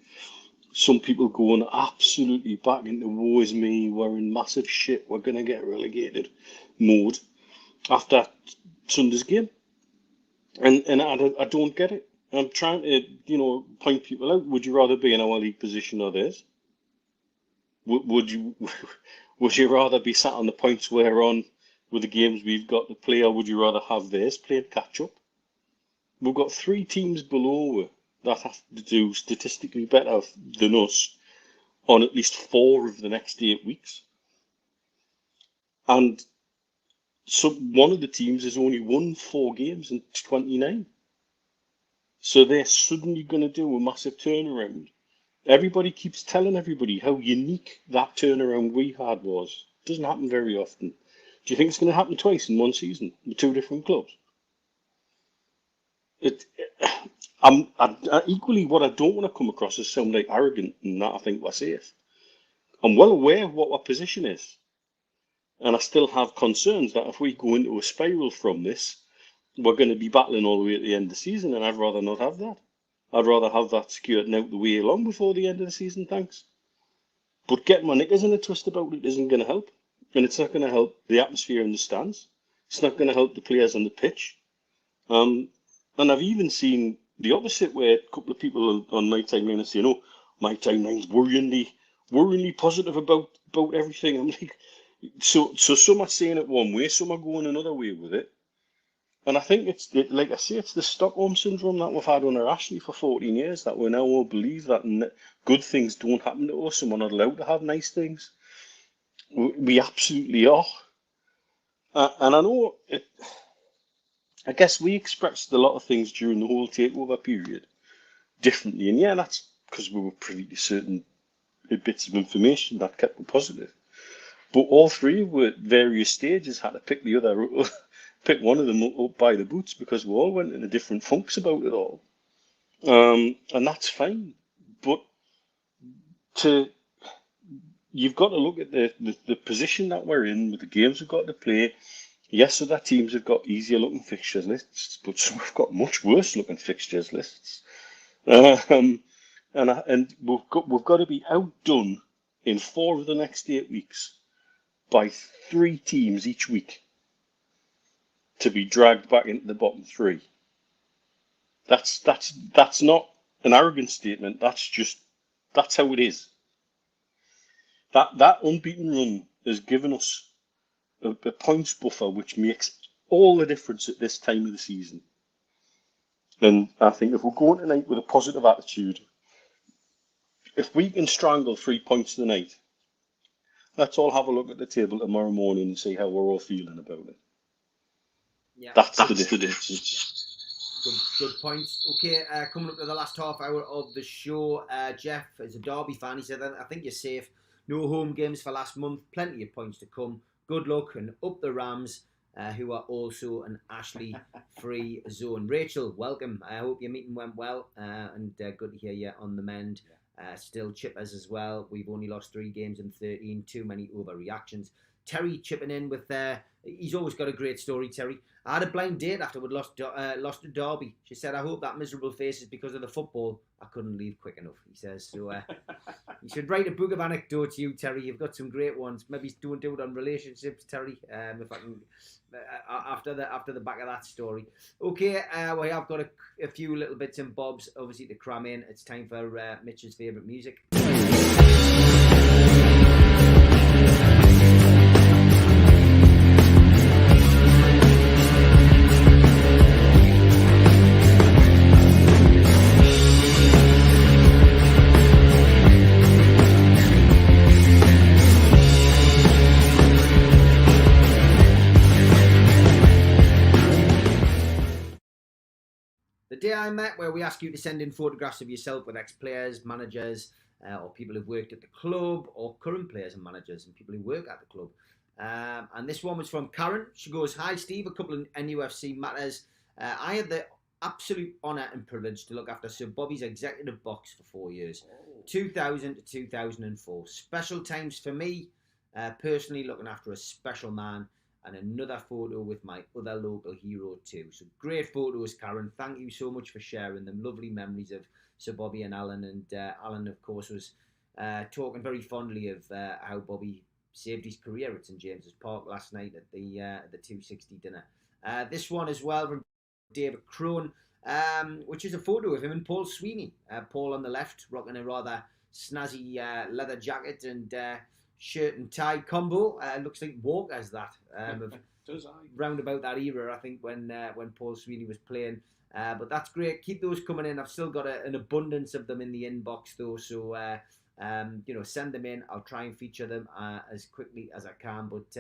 some people going absolutely back into woe is me, we're in massive shit, we're going to get relegated mode after Sunday's game. And I don't get it. I'm trying to, point people out. Would you rather be in our league position or theirs? Would you would you rather be sat on the points we're on with the games we've got to play, or would you rather have theirs playing catch up? We've got 3 teams below that have to do statistically better than us on at least 4 of the next 8 weeks. And so one of the teams has only won 4 games in 29. So they're suddenly going to do a massive turnaround. Everybody keeps telling everybody how unique that turnaround we had was. It doesn't happen very often. Do you think it's going to happen twice in one season with 2 different clubs? Equally, what I don't want to come across is sound like arrogant and that I think we're safe. I'm well aware of what our position is. And I still have concerns that if we go into a spiral from this, we're going to be battling all the way at the end of the season, and I'd rather not have that. I'd rather have that secured and out the way long before the end of the season, thanks. But getting my knickers in a twist about it isn't going to help. And it's not going to help the atmosphere in the stands. It's not going to help the players on the pitch. And I've even seen the opposite, where a couple of people on my timeline are saying, "Oh, my timeline's worryingly positive about everything." I'm like, so some are saying it one way, some are going another way with it. And I think like I say, it's the Stockholm syndrome that we've had under Ashley for 14 years, that we now all believe that good things don't happen to us and we're not allowed to have nice things. We absolutely are. And I know I guess we expressed a lot of things during the whole takeover period differently. And yeah, that's because we were privy to certain bits of information that kept it positive. But all 3 were at various stages had to pick pick one of them up by the boots, because we all went into different funks about it all. And that's fine. But you've got to look at the position that we're in with the games we've got to play. Yes, other teams have got easier looking fixtures lists, but some have got much worse looking fixtures lists. And we've got to be outdone in 4 of the next 8 weeks by 3 teams each week to be dragged back into the bottom 3. That's not an arrogant statement. That's how it is. That unbeaten run has given us a points buffer which makes all the difference at this time of the season. And I think if we're going tonight with a positive attitude, if we can strangle 3 points tonight, let's all have a look at the table tomorrow morning and see how we're all feeling about it. Yeah, that's the difference. Good points. Okay, coming up to the last half hour of the show, Jeff is a Derby fan. He said, "I think you're safe. No home games for last month. Plenty of points to come. Good luck and up the Rams, who are also an Ashley free zone." Rachel, welcome. I hope your meeting went well, and good to hear you on the mend. Still chippers as well. We've only lost 3 games in 13. Too many overreactions. Terry chipping in with he's always got a great story, Terry. "I had a blind date after we'd lost to Derby. She said, 'I hope that miserable face is because of the football. I couldn't leave quick enough,'" he says. So you should write a book of anecdotes, you, Terry. You've got some great ones. Maybe don't do it on relationships, Terry. If I can, after the back of that story. Okay, we have got a few little bits and bobs, obviously, to cram in. It's time for Mitch's favourite music. Day I Met, where we ask you to send in photographs of yourself with ex-players, managers, or people who've worked at the club, or current players and managers and people who work at the club. And this one was from Karen. She goes, "Hi Steve, a couple of NUFC matters. I had the absolute honour and privilege to look after Sir Bobby's executive box for 4 years, 2000 to 2004. Special times for me, personally looking after a special man, and another photo with my other local hero too." So great photos, Karen. Thank you so much for sharing them. Lovely memories of Sir Bobby and Alan. And Alan, of course, was talking very fondly of how Bobby saved his career at St James's Park last night at the 260 dinner. This one as well from David Crone. which is a photo of him and Paul Sweeney. Paul on the left, rocking a rather snazzy leather jacket and shirt and tie combo. Looks like Walker's that. Does I? Round about that era, I think, when Paul Sweeney was playing. But that's great. Keep those coming in. I've still got an abundance of them in the inbox, though. So, send them in. I'll try and feature them as quickly as I can. But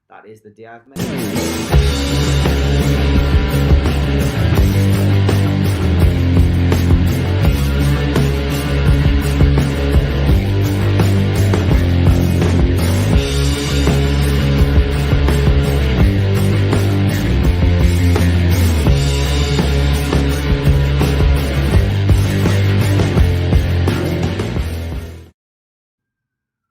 that is the day I've made.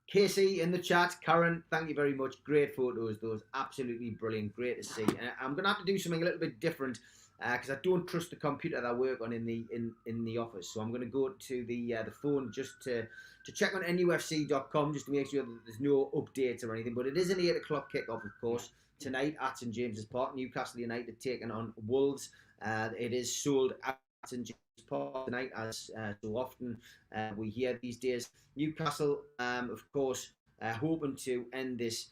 Casey in the chat, Karen, thank you very much. Great photos, those absolutely brilliant, great to see. I'm going to have to do something a little bit different because I don't trust the computer that I work on in the office. So I'm going to go to the phone just to check on NUFC.com just to make sure that there's no updates or anything. But it is an 8 o'clock kickoff, of course, tonight at St James's Park. Newcastle United taking on Wolves. It is sold at St James's Park tonight, as so often we hear these days. Newcastle, of course, hoping to end this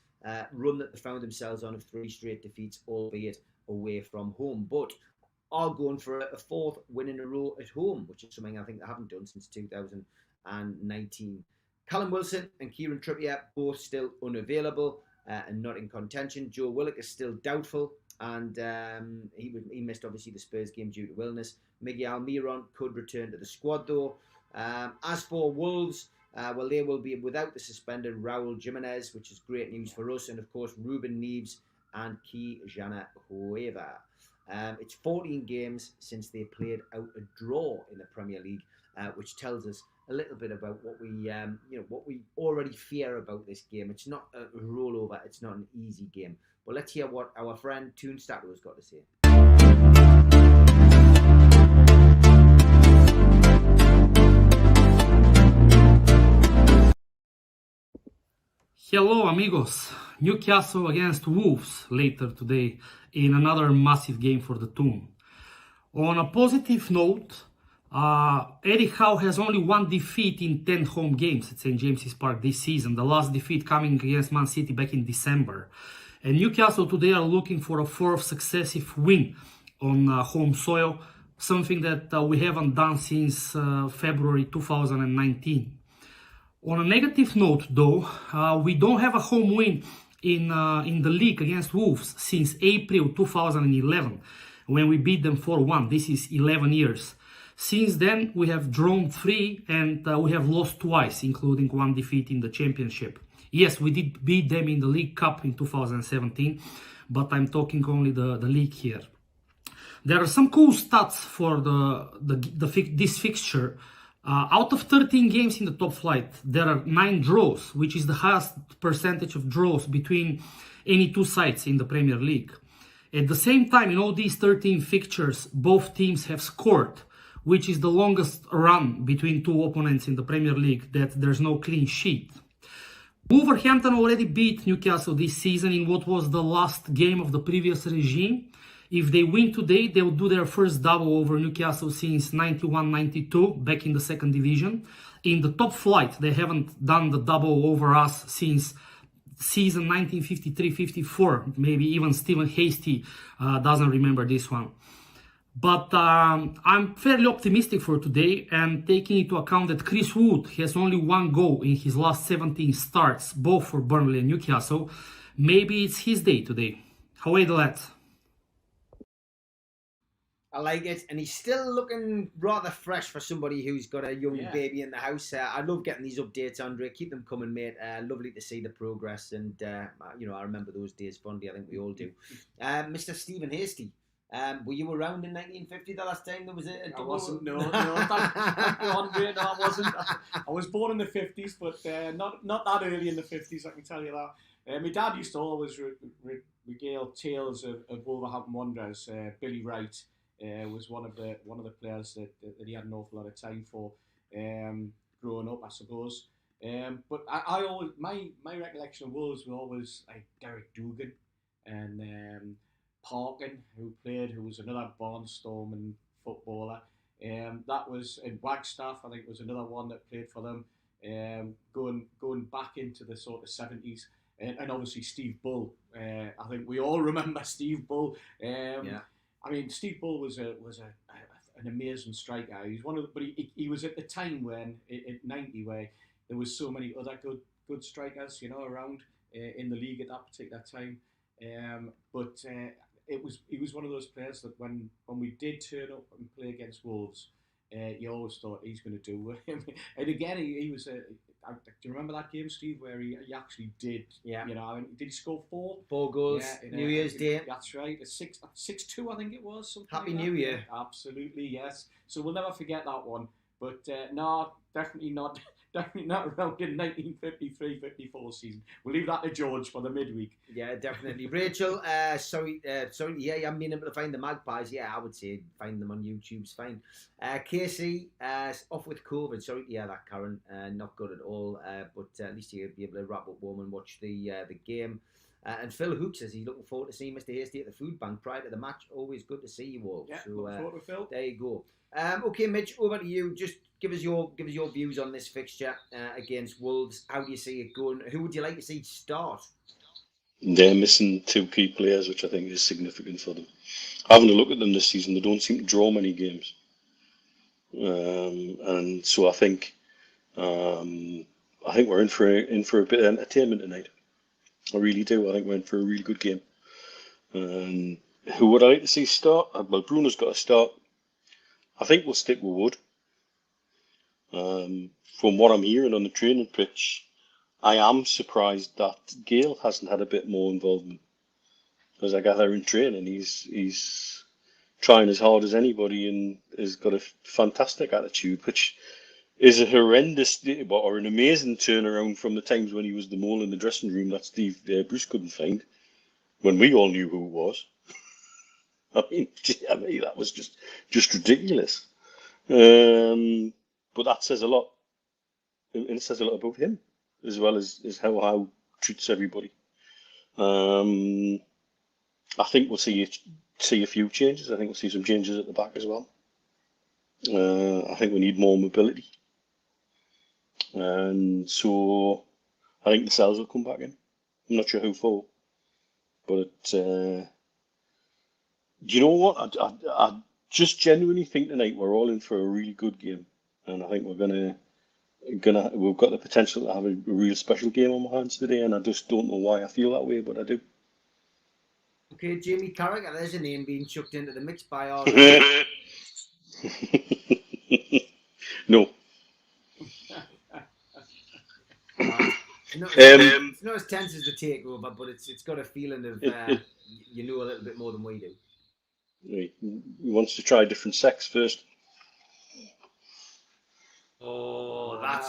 run that they found themselves on of 3 straight defeats, albeit away from home, but are going for a 4th win in a row at home, which is something I think they haven't done since 2019. Callum Wilson and Kieran Trippier both still unavailable and not in contention. Joe Willock is still doubtful, and he missed obviously the Spurs game due to illness. Miguel Almiron could return to the squad though. As for Wolves, well, they will be without the suspended Raul Jimenez, which is great news for us, and of course Ruben Neves and Ki-Jana Hueva. It's 14 games since they played out a draw in the Premier League, which tells us a little bit about what we already fear about this game. It's not a rollover. It's not an easy game. But let's hear what our friend Toon Stato has got to say. Hello, amigos. Newcastle against Wolves later today in another massive game for the Toon. On a positive note, Eddie Howe has only 1 defeat in 10 home games at St James's Park this season, the last defeat coming against Man City back in December. And Newcastle today are looking for a 4th successive win on home soil, something that we haven't done since February 2019. On a negative note, though, we don't have a home win in the league against Wolves since April 2011, when we beat them 4-1. This is 11 years. Since then, we have drawn 3 and we have lost twice, including 1 defeat in the championship. Yes, we did beat them in the League Cup in 2017, but I'm talking only the league here. There are some cool stats for this fixture. Out of 13 games in the top flight, there are 9 draws, which is the highest percentage of draws between any 2 sides in the Premier League. At the same time, in all these 13 fixtures, both teams have scored, which is the longest run between 2 opponents in the Premier League that there's no clean sheet. Wolverhampton already beat Newcastle this season in what was the last game of the previous regime. If they win today, they will do their first double over Newcastle since 91-92, back in the 2nd division. In the top flight, they haven't done the double over us since season 1953-54. Maybe even Stephen Hasty doesn't remember this one. But I'm fairly optimistic for today, and taking into account that Chris Wood has only 1 goal in his last 17 starts, both for Burnley and Newcastle, maybe it's his day today. How are the lads? I like it, and he's still looking rather fresh for somebody who's got a young baby in the house. I love getting these updates, Andre. Keep them coming, mate. Lovely to see the progress, and I remember those days fondly. I think we all do. Mr. Stephen Hasty, were you around in 1950 the last time there was a double? I wasn't. No. Thank you, Andre. No, I wasn't. I was born in the 50s, but not that early in the 50s. I can tell you that. My dad used to always regale tales of Wolverhampton Wanderers. Billy Wright. Was one of the players that he had an awful lot of time for growing up, I suppose. But I always my recollection of Wolves were always like Derek Dougan and Parkin, who was another barnstorming footballer. That was in Wagstaff, I think, was another one that played for them. Going back into the sort of 70s, and obviously Steve Bull. I think we all remember Steve Bull. I mean, Steve Bull was an amazing striker. He's one of, but he was at the time when at 90 where there was so many other good strikers, you know, around in the league at that particular time. But he was one of those players that when we did turn up and play against Wolves, you always thought he's going to do. And again, he was a. Do you remember that game, Steve, where he actually did? Yeah. You know, I mean, did he score 4? 4 goals, New Year's Day. That's right. 6-2, I think it was. Something Happy like New that. Year. Absolutely, yes. So we'll never forget that one. But no, definitely not. Definitely not around in 1953-54 season. We'll leave that to George for the midweek. Yeah, definitely. Rachel, sorry, yeah, you haven't been able to find the Magpies. Yeah, I would say find them on YouTube's fine. Casey, off with COVID. Sorry to hear that, Karen. Not good at all. But at least you'll be able to wrap up warm and watch the game. And Phil Hook says he's looking forward to seeing Mr. Hasty at the food bank prior to the match. Always good to see you all. Yeah, so, looking forward to Phil. There you go. Okay, Mitch, over to you. Just give us your views on this fixture against Wolves. How do you see it going? Who would you like to see start? They're missing 2 key players, which I think is significant for them. Having a look at them this season, they don't seem to draw many games, and so I think we're in for a bit of entertainment tonight. I really do. I think we're in for a really good game. Who would I like to see start? Well, Bruno's got to start. I think we'll stick with Wood. From what I'm hearing on the training pitch, I am surprised that Gale hasn't had a bit more involvement. Because I gather in training he's trying as hard as anybody and has got a fantastic attitude, which is a horrendous or an amazing turnaround from the times when he was the mole in the dressing room that Steve Bruce couldn't find, when we all knew who it was. I mean, that was just ridiculous. But that says a lot. And it says a lot about him, as well as how treats everybody. I think we'll see a few changes. I think we'll see some changes at the back as well. I think we need more mobility. And so I think the cells will come back in. I'm not sure who for. But do you know what? I just genuinely think tonight we're all in for a really good game, and I think we've got the potential to have a real special game on my hands today, and I just don't know why I feel that way, but I do. Okay, Jamie Carragher, there's a name being chucked into the mix by our. No. It's not as tense as the takeover, but it's got a feeling of you know a little bit more than we do. He wants to try different sex first. Oh, that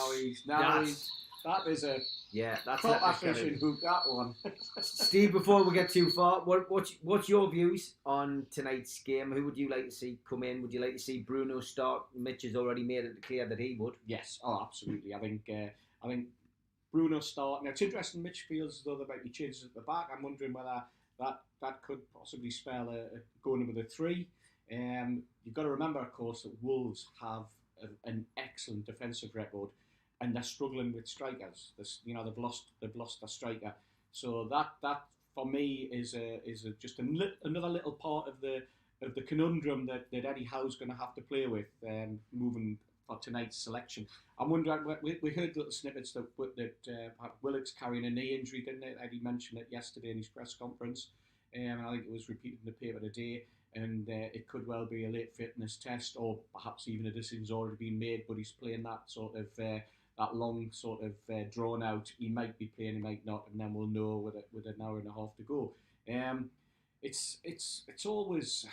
is a that's proper fishing hook, that one. Steve, before we get too far, what's your views on tonight's game? Who would you like to see come in? Would you like to see Bruno start? Mitch has already made it clear that he would. Yes, absolutely. I think Bruno start. Now it's interesting. Mitch feels as though there might be changes at the back. I'm wondering whether that could possibly spell going with a 3. You've got to remember, of course, that Wolves have an excellent defensive record, and they're struggling with strikers. They've lost their striker. So that for me is just another little part of the conundrum that Eddie Howe's going to have to play with moving for tonight's selection. I'm wondering. We heard little snippets that Willock's carrying a knee injury, didn't it? Eddie mentioned it yesterday in his press conference, and I think it was repeated in the paper today. And it could well be a late fitness test, or perhaps even a decision's already been made. But he's playing that sort of that long sort of drawn out. He might be playing, he might not, and then we'll know with an hour and a half to go. It's always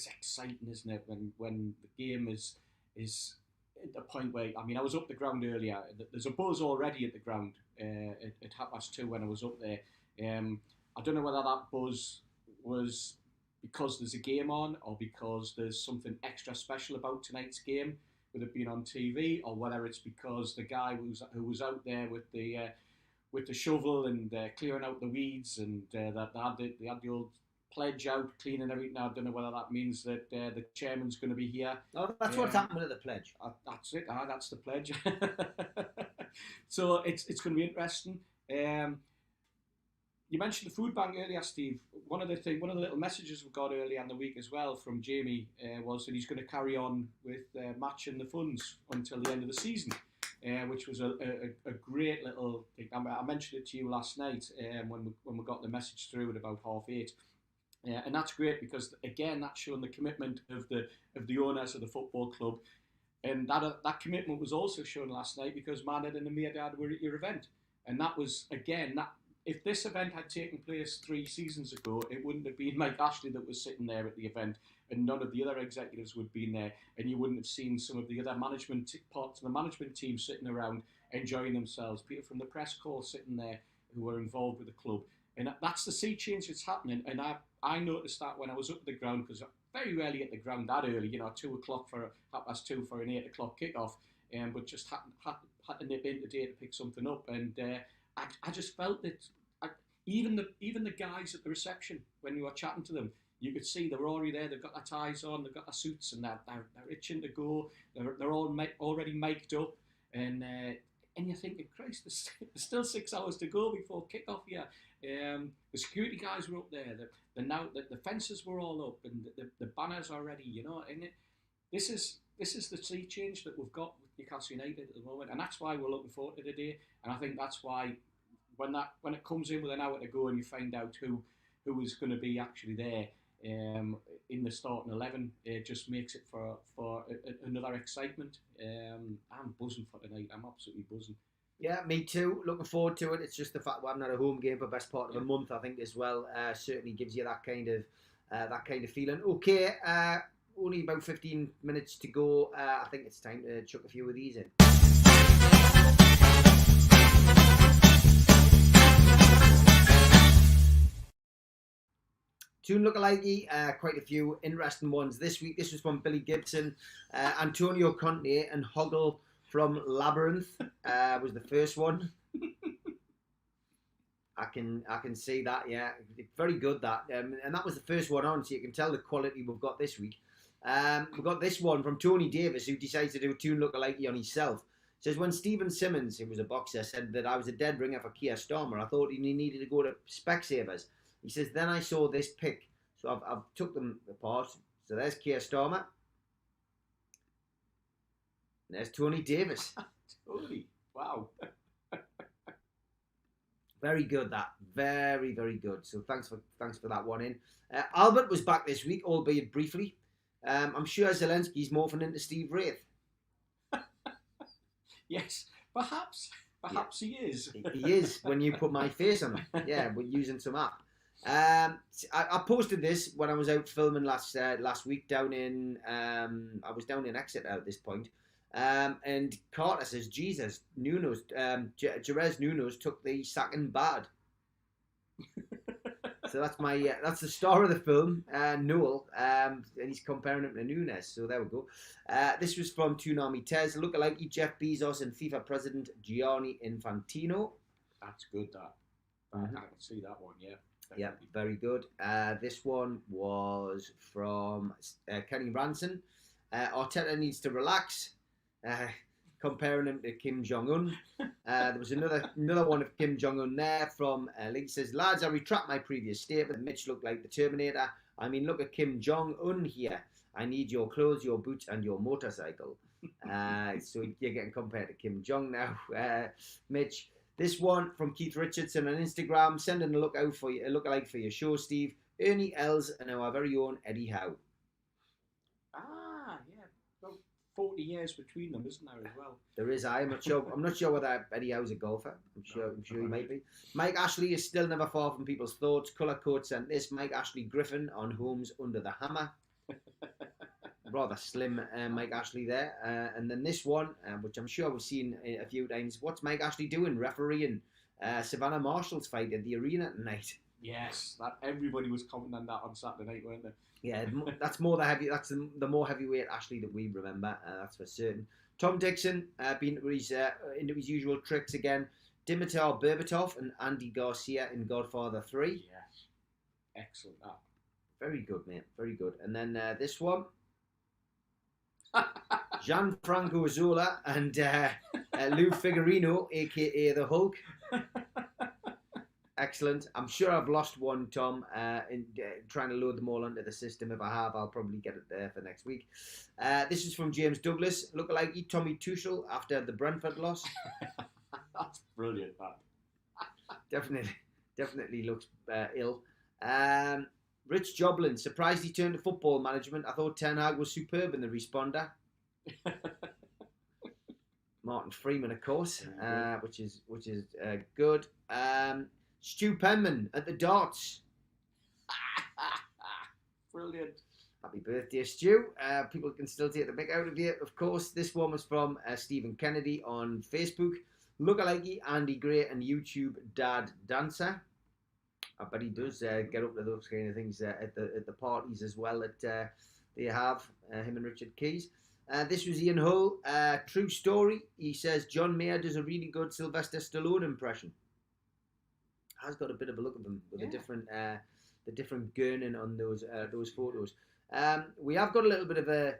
exciting, isn't it, when the game is at the point where, I mean, I was up the ground earlier. There's a buzz already at the ground at 2:30 when I was up there. I don't know whether that buzz was because there's a game on, or because there's something extra special about tonight's game with it being on TV, or whether it's because the guy who was out there with the shovel and clearing out the weeds, and they had the old pledge out, cleaning everything. I don't know whether that means that the chairman's going to be here. Oh, that's what's happened at the pledge. That's it. That's the pledge. So it's going to be interesting. You mentioned the food bank earlier, Steve. One of the little messages we got earlier in the week as well from Jamie was that he's going to carry on with matching the funds until the end of the season, which was a great little thing. I mentioned it to you last night when we got the message through at about 8:30. And that's great because again, that's showing the commitment of the owners of the football club, and that commitment was also shown last night because Manad and Amir Dad were at your event, and that was again that. If this event had taken place 3 seasons ago, it wouldn't have been Mike Ashley that was sitting there at the event, and none of the other executives would have been there, and you wouldn't have seen some of the other parts of the management team sitting around enjoying themselves. People from the press corps sitting there who were involved with the club, and that's the sea change that's happening. And I noticed that when I was up at the ground, because I'm very rarely at the ground that early, 2 o'clock for 2:30 for an 8 o'clock kickoff, but just had to nip in today to pick something up, and I just felt that. Even the guys at the reception, when you were chatting to them, you could see they were already there. They've got their ties on, they've got their suits, and they're itching to go. They're all already mic'd up, and you're thinking, Christ, there's still 6 hours to go before kickoff here. The security guys were up there. The fences were all up, and the banners are ready. And this is the sea change that we've got with Newcastle United at the moment, and that's why we're looking forward to today. And I think that's why. When it comes in with an hour to go and you find out who is going to be actually there in the starting 11, it just makes it for another excitement. I'm buzzing for tonight. I'm absolutely buzzing. Yeah, me too. Looking forward to it. It's just the fact we haven't had a home game for the best part of a month, I think, as well. Certainly gives you that kind of feeling. Okay, only about 15 minutes to go. I think it's time to chuck a few of these in. Tune lookalike, quite a few interesting ones this week. This was from Billy Gibson, Antonio Conte and Hoggle from Labyrinth was the first one. I can see that, yeah, very good that, and that was the first one on, so you can tell the quality we've got this week. We've got this one from Tony Davis, who decides to do a tune lookalike on himself. Says, when Stephen Simmons, who was a boxer, said that I was a dead ringer for Keir Starmer, I thought he needed to go to Specsavers. He says, then I saw this pic. So I've took them apart. So there's Keir Starmer. And there's Tony Davis. Tony, wow. Very good, that. Very, very good. So thanks for that one in. Albert was back this week, albeit briefly. I'm sure Zelensky's morphing into Steve Wraith. Yes, perhaps he is. He is, when you put my face on it. Yeah, we're using some app. I posted this when I was out filming last week down in I was down in Exeter at this point, and Carter says, Jesus, Nuno's Jerez Nuno's took the second bad. So that's the star of the film, Noel, and he's comparing him to Nunes. So there we go. This was from Toonami Tez, lookalike Jeff Bezos and FIFA president Gianni Infantino. That's good. I can see that one. Yeah. Definitely. Yeah, very good. This one was from Kenny Ranson. Arteta needs to relax, comparing him to Kim Jong-un. There was another one of Kim Jong-un there from Lee. Says, lads, I retract my previous statement. Mitch looked like the Terminator. I mean, look at Kim Jong-un here. I need your clothes, your boots, and your motorcycle. So you're getting compared to Kim Jong now, Mitch. This one from Keith Richardson on Instagram, sending a lookalike for your show, Steve. Ernie Els and our very own Eddie Howe. Ah, yeah. Well, 40 years between them, isn't there, as well? There is. I'm not sure whether Eddie Howe's a golfer. I'm sure he might be. Mike Ashley is still never far from people's thoughts. Colour Code sent this. Mike Ashley Griffin on Holmes Under the Hammer. Rather slim Mike Ashley there. And then this one, which I'm sure we've seen a few times. What's Mike Ashley doing? Refereeing Savannah Marshall's fight at the arena tonight. Yes, that everybody was commenting on that on Saturday night, weren't they? Yeah, that's more the more heavyweight Ashley that we remember. That's for certain. Tom Dixon been into his usual tricks again. Dimitar Berbatov and Andy Garcia in Godfather 3. Yes, excellent. Very good, mate. Very good. And then this one, Gianfranco Azzola and Lou Figurino, aka the Hulk. Excellent. I'm sure I've lost one, Tom, in trying to load them all onto the system. If I have, I'll probably get it there for next week. This is from James Douglas. Lookalike Tommy Tuchel after the Brentford loss. That's brilliant, man. Definitely looks ill. Rich Joblin, surprised he turned to football management. I thought Ten Hag was superb in the responder. Martin Freeman, of course, which is good. Stu Penman at the Darts. Brilliant. Happy birthday, Stu. People can still take the mick out of you. Of course, this one was from Stephen Kennedy on Facebook. Lookalike Andy Gray and YouTube Dad Dancer. I bet he does get up to those kind of things at the parties as well that they have, him and Richard Keys. This was Ian Hull. True story. He says John Mayer does a really good Sylvester Stallone impression. Has got a bit of a look at them with the different gurning on those photos. We have got a little bit of a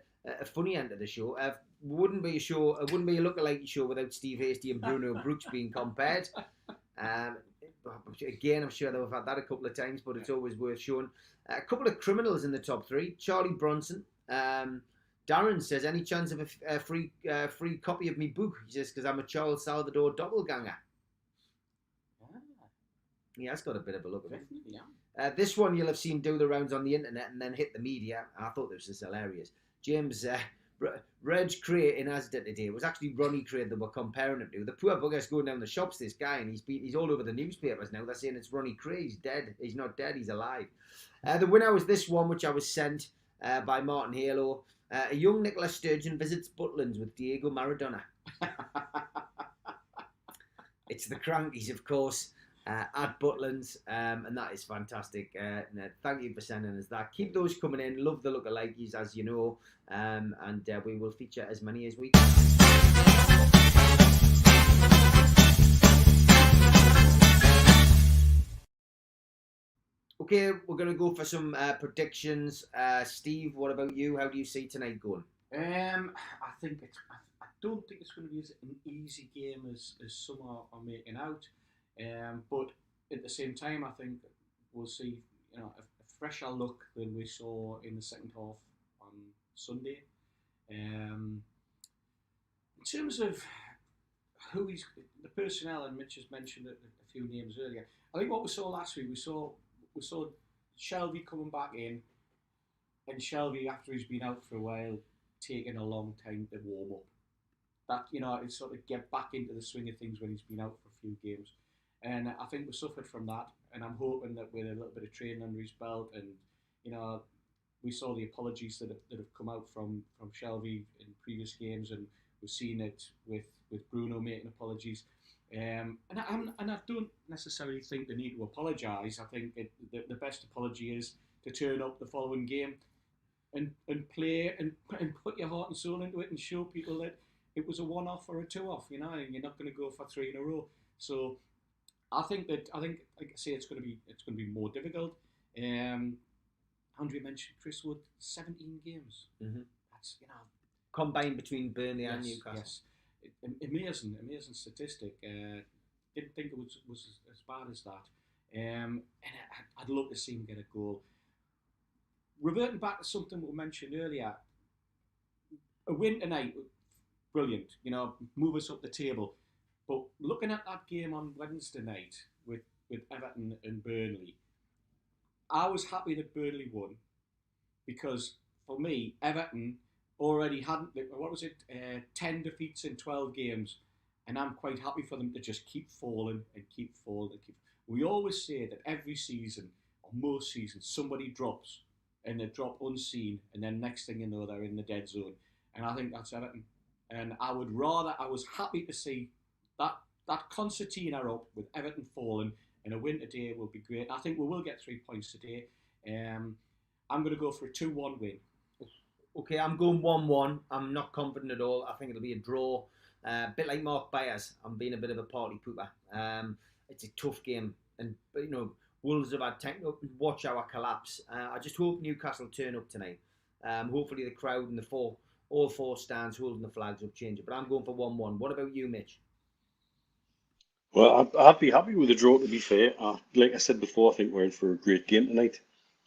funny end of the show. Wouldn't be a lookalike show without Steve Hasty and Bruno Brooks being compared. Again, I'm sure they've had that a couple of times, but it's always worth showing. A couple of criminals in the top three. Charlie Bronson. Darren says, any chance of a free copy of me book? He says, because I'm a Charles Salvador doppelganger. He has got a bit of a look at it. Yeah. This one you'll have seen do the rounds on the internet and then hit the media. I thought this was hilarious. James Reg Cray in Asda today. It was actually Ronnie Cray that were comparing him to. The poor bugger's going down the shops, this guy, and he's all over the newspapers now. They're saying it's Ronnie Cray. He's dead. He's not dead. He's alive. The winner was this one, which I was sent by Martin Halo. A young Nicola Sturgeon visits Butlins with Diego Maradona. It's the Crankies, of course. At Butlins, and that is fantastic. Thank you for sending us that. Keep those coming in. Love the lookalikes, as you know, and we will feature as many as we can. Okay, we're going to go for some predictions. Steve, what about you? How do you see tonight going? I don't think it's going to be an easy game as some are making out. But at the same time, I think we'll see, a fresher look than we saw in the second half on Sunday. In terms of the personnel, and Mitch has mentioned a few names earlier. I think what we saw last week, we saw Shelby coming back in, and Shelby, after he's been out for a while, taking a long time to warm up. That it's sort of get back into the swing of things when he's been out for a few games. And I think we suffered from that, and I'm hoping that with a little bit of training under his belt, and we saw the apologies that have come out from Shelby in previous games, and we've seen it with Bruno making apologies. And I don't necessarily think they need to apologise. I think the best apology is to turn up the following game and play and put your heart and soul into it and show people that it was a one-off or a two-off, and you're not going to go for three in a row. So I think, like I say, it's going to be more difficult. Andrew mentioned Chris Wood, 17 games. Mm-hmm. That's combined between Burnley and Newcastle. Yes, amazing statistic. Didn't think it was as bad as that. And I'd love to see him get a goal. Reverting back to something we mentioned earlier, a win tonight, brilliant. Move us up the table. But looking at that game on Wednesday night with Everton and Burnley, I was happy that Burnley won because for me, Everton already hadn't, 10 defeats in 12 games, and I'm quite happy for them to just keep falling and keep falling. We always say that every season, or most seasons, somebody drops and they drop unseen, and then next thing you know, they're in the dead zone. And I think that's Everton. And I was happy to see that concertina up with Everton falling, and a win today will be great. I think we will get 3 points today. I'm going to go for a 2-1 win. Okay, I'm going 1-1. I'm not confident at all. I think it'll be a draw. A bit like Mark Byers. I'm being a bit of a party pooper. It's a tough game, and Wolves have had time to watch our collapse. I just hope Newcastle turn up tonight. Hopefully the crowd and all four stands holding the flags up change it. But I'm going for 1-1. What about you, Mitch? Well, I'd be happy with a draw, to be fair. Like I said before, I think we're in for a great game tonight.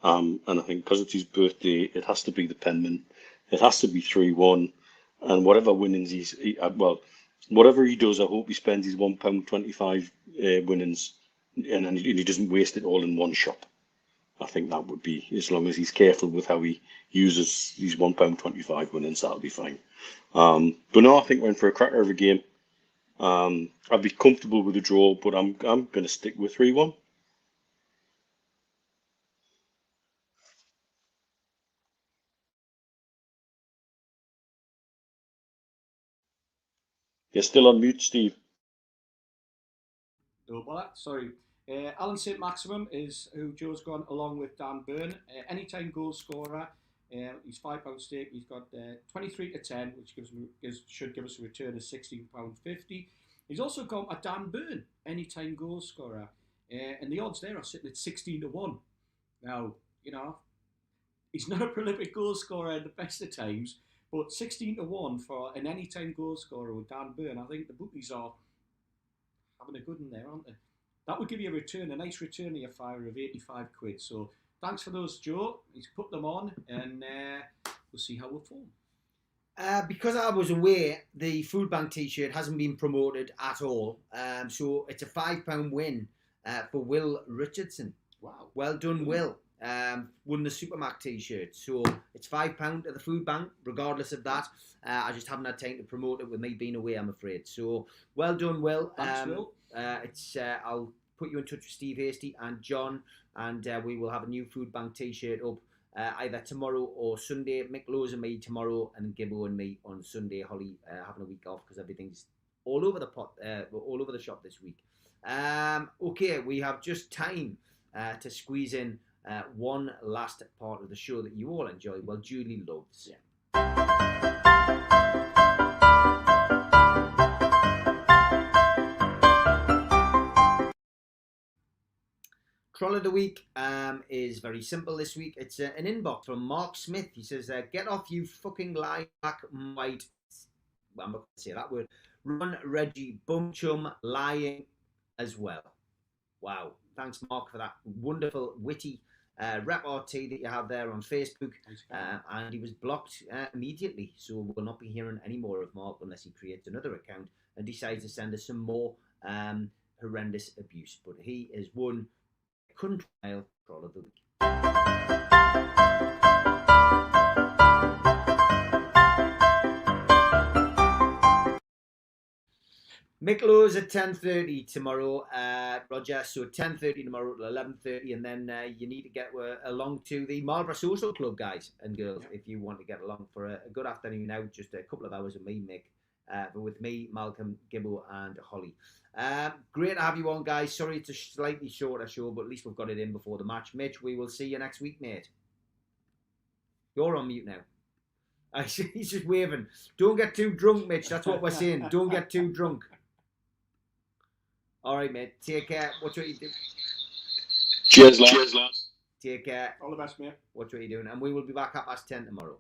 And I think because it's his birthday, it has to be the Penman. It has to be 3-1. And whatever winnings whatever he does, I hope he spends his £1.25 winnings and he doesn't waste it all in one shop. I think that would be, as long as he's careful with how he uses these £1.25 winnings, that'll be fine. But no, I think we're in for a cracker of a game. I'd be comfortable with a draw, but I'm going to stick with 3-1. You're still on mute, Steve. No bother. Sorry. Alan St. Maximum is who Joe's gone along with Dan Byrne. Anytime goal scorer. He's £5 stake. He's got 23 to 10, which should give us a return of £16.50. He's also got a Dan Byrne, anytime goal scorer. And the odds there are sitting at 16 to 1. Now, he's not a prolific goal scorer at the best of times, but 16 to 1 for an anytime goal scorer with Dan Byrne, I think the bookies are having a good one there, aren't they? That would give you a nice return of your fire of 85 quid. So thanks for those, Joe. He's put them on, and we'll see how we form. Because I was aware, the Food Bank T-shirt hasn't been promoted at all. So it's a £5 win for Will Richardson. Wow. Well done, Will. Won the Supermac T-shirt. So it's £5 to the Food Bank, regardless of that. I just haven't had time to promote it with me being away, I'm afraid. So well done, Will. Thanks, Will. I'll put you in touch with Steve Hasty and John, and we will have a new Food Bank T-shirt up either tomorrow or Sunday. Mick Lowe's and me tomorrow, and Gibbo and me on Sunday. Holly having a week off because everything's all over the shop this week. Okay, we have just time to squeeze in one last part of the show that you all enjoy. Well, Julie loves. Yeah. Troll of the week is very simple this week. It's an inbox from Mark Smith. He says, get off you fucking lie back white. Well, I'm not going to say that word. Run Reggie bum chum lying as well. Wow. Thanks, Mark, for that wonderful, witty repartee that you have there on Facebook. And he was blocked immediately. So we'll not be hearing any more of Mark unless he creates another account and decides to send us some more horrendous abuse. But he is one country mile troll of the week. Mick Lowe's at 10:30 tomorrow, Roger. So 10:30 tomorrow to 11:30, and then you need to get along to the Marlborough Social Club, guys and girls, if you want to get along for a good afternoon out. Just a couple of hours with me, Mick, but with me, Malcolm, Gibbo, and Holly. Great to have you on, guys. Sorry it's a slightly shorter show, but at least we've got it in before the match. Mitch, we will see you next week, mate. You're on mute now. He's just waving. Don't get too drunk, Mitch. That's what we're saying. Don't get too drunk. All right, mate. Take care. Watch what you do. Cheers, lad. Cheers, lad. Take care. All the best, mate. Watch what you're doing. And we will be back at 10:30 tomorrow.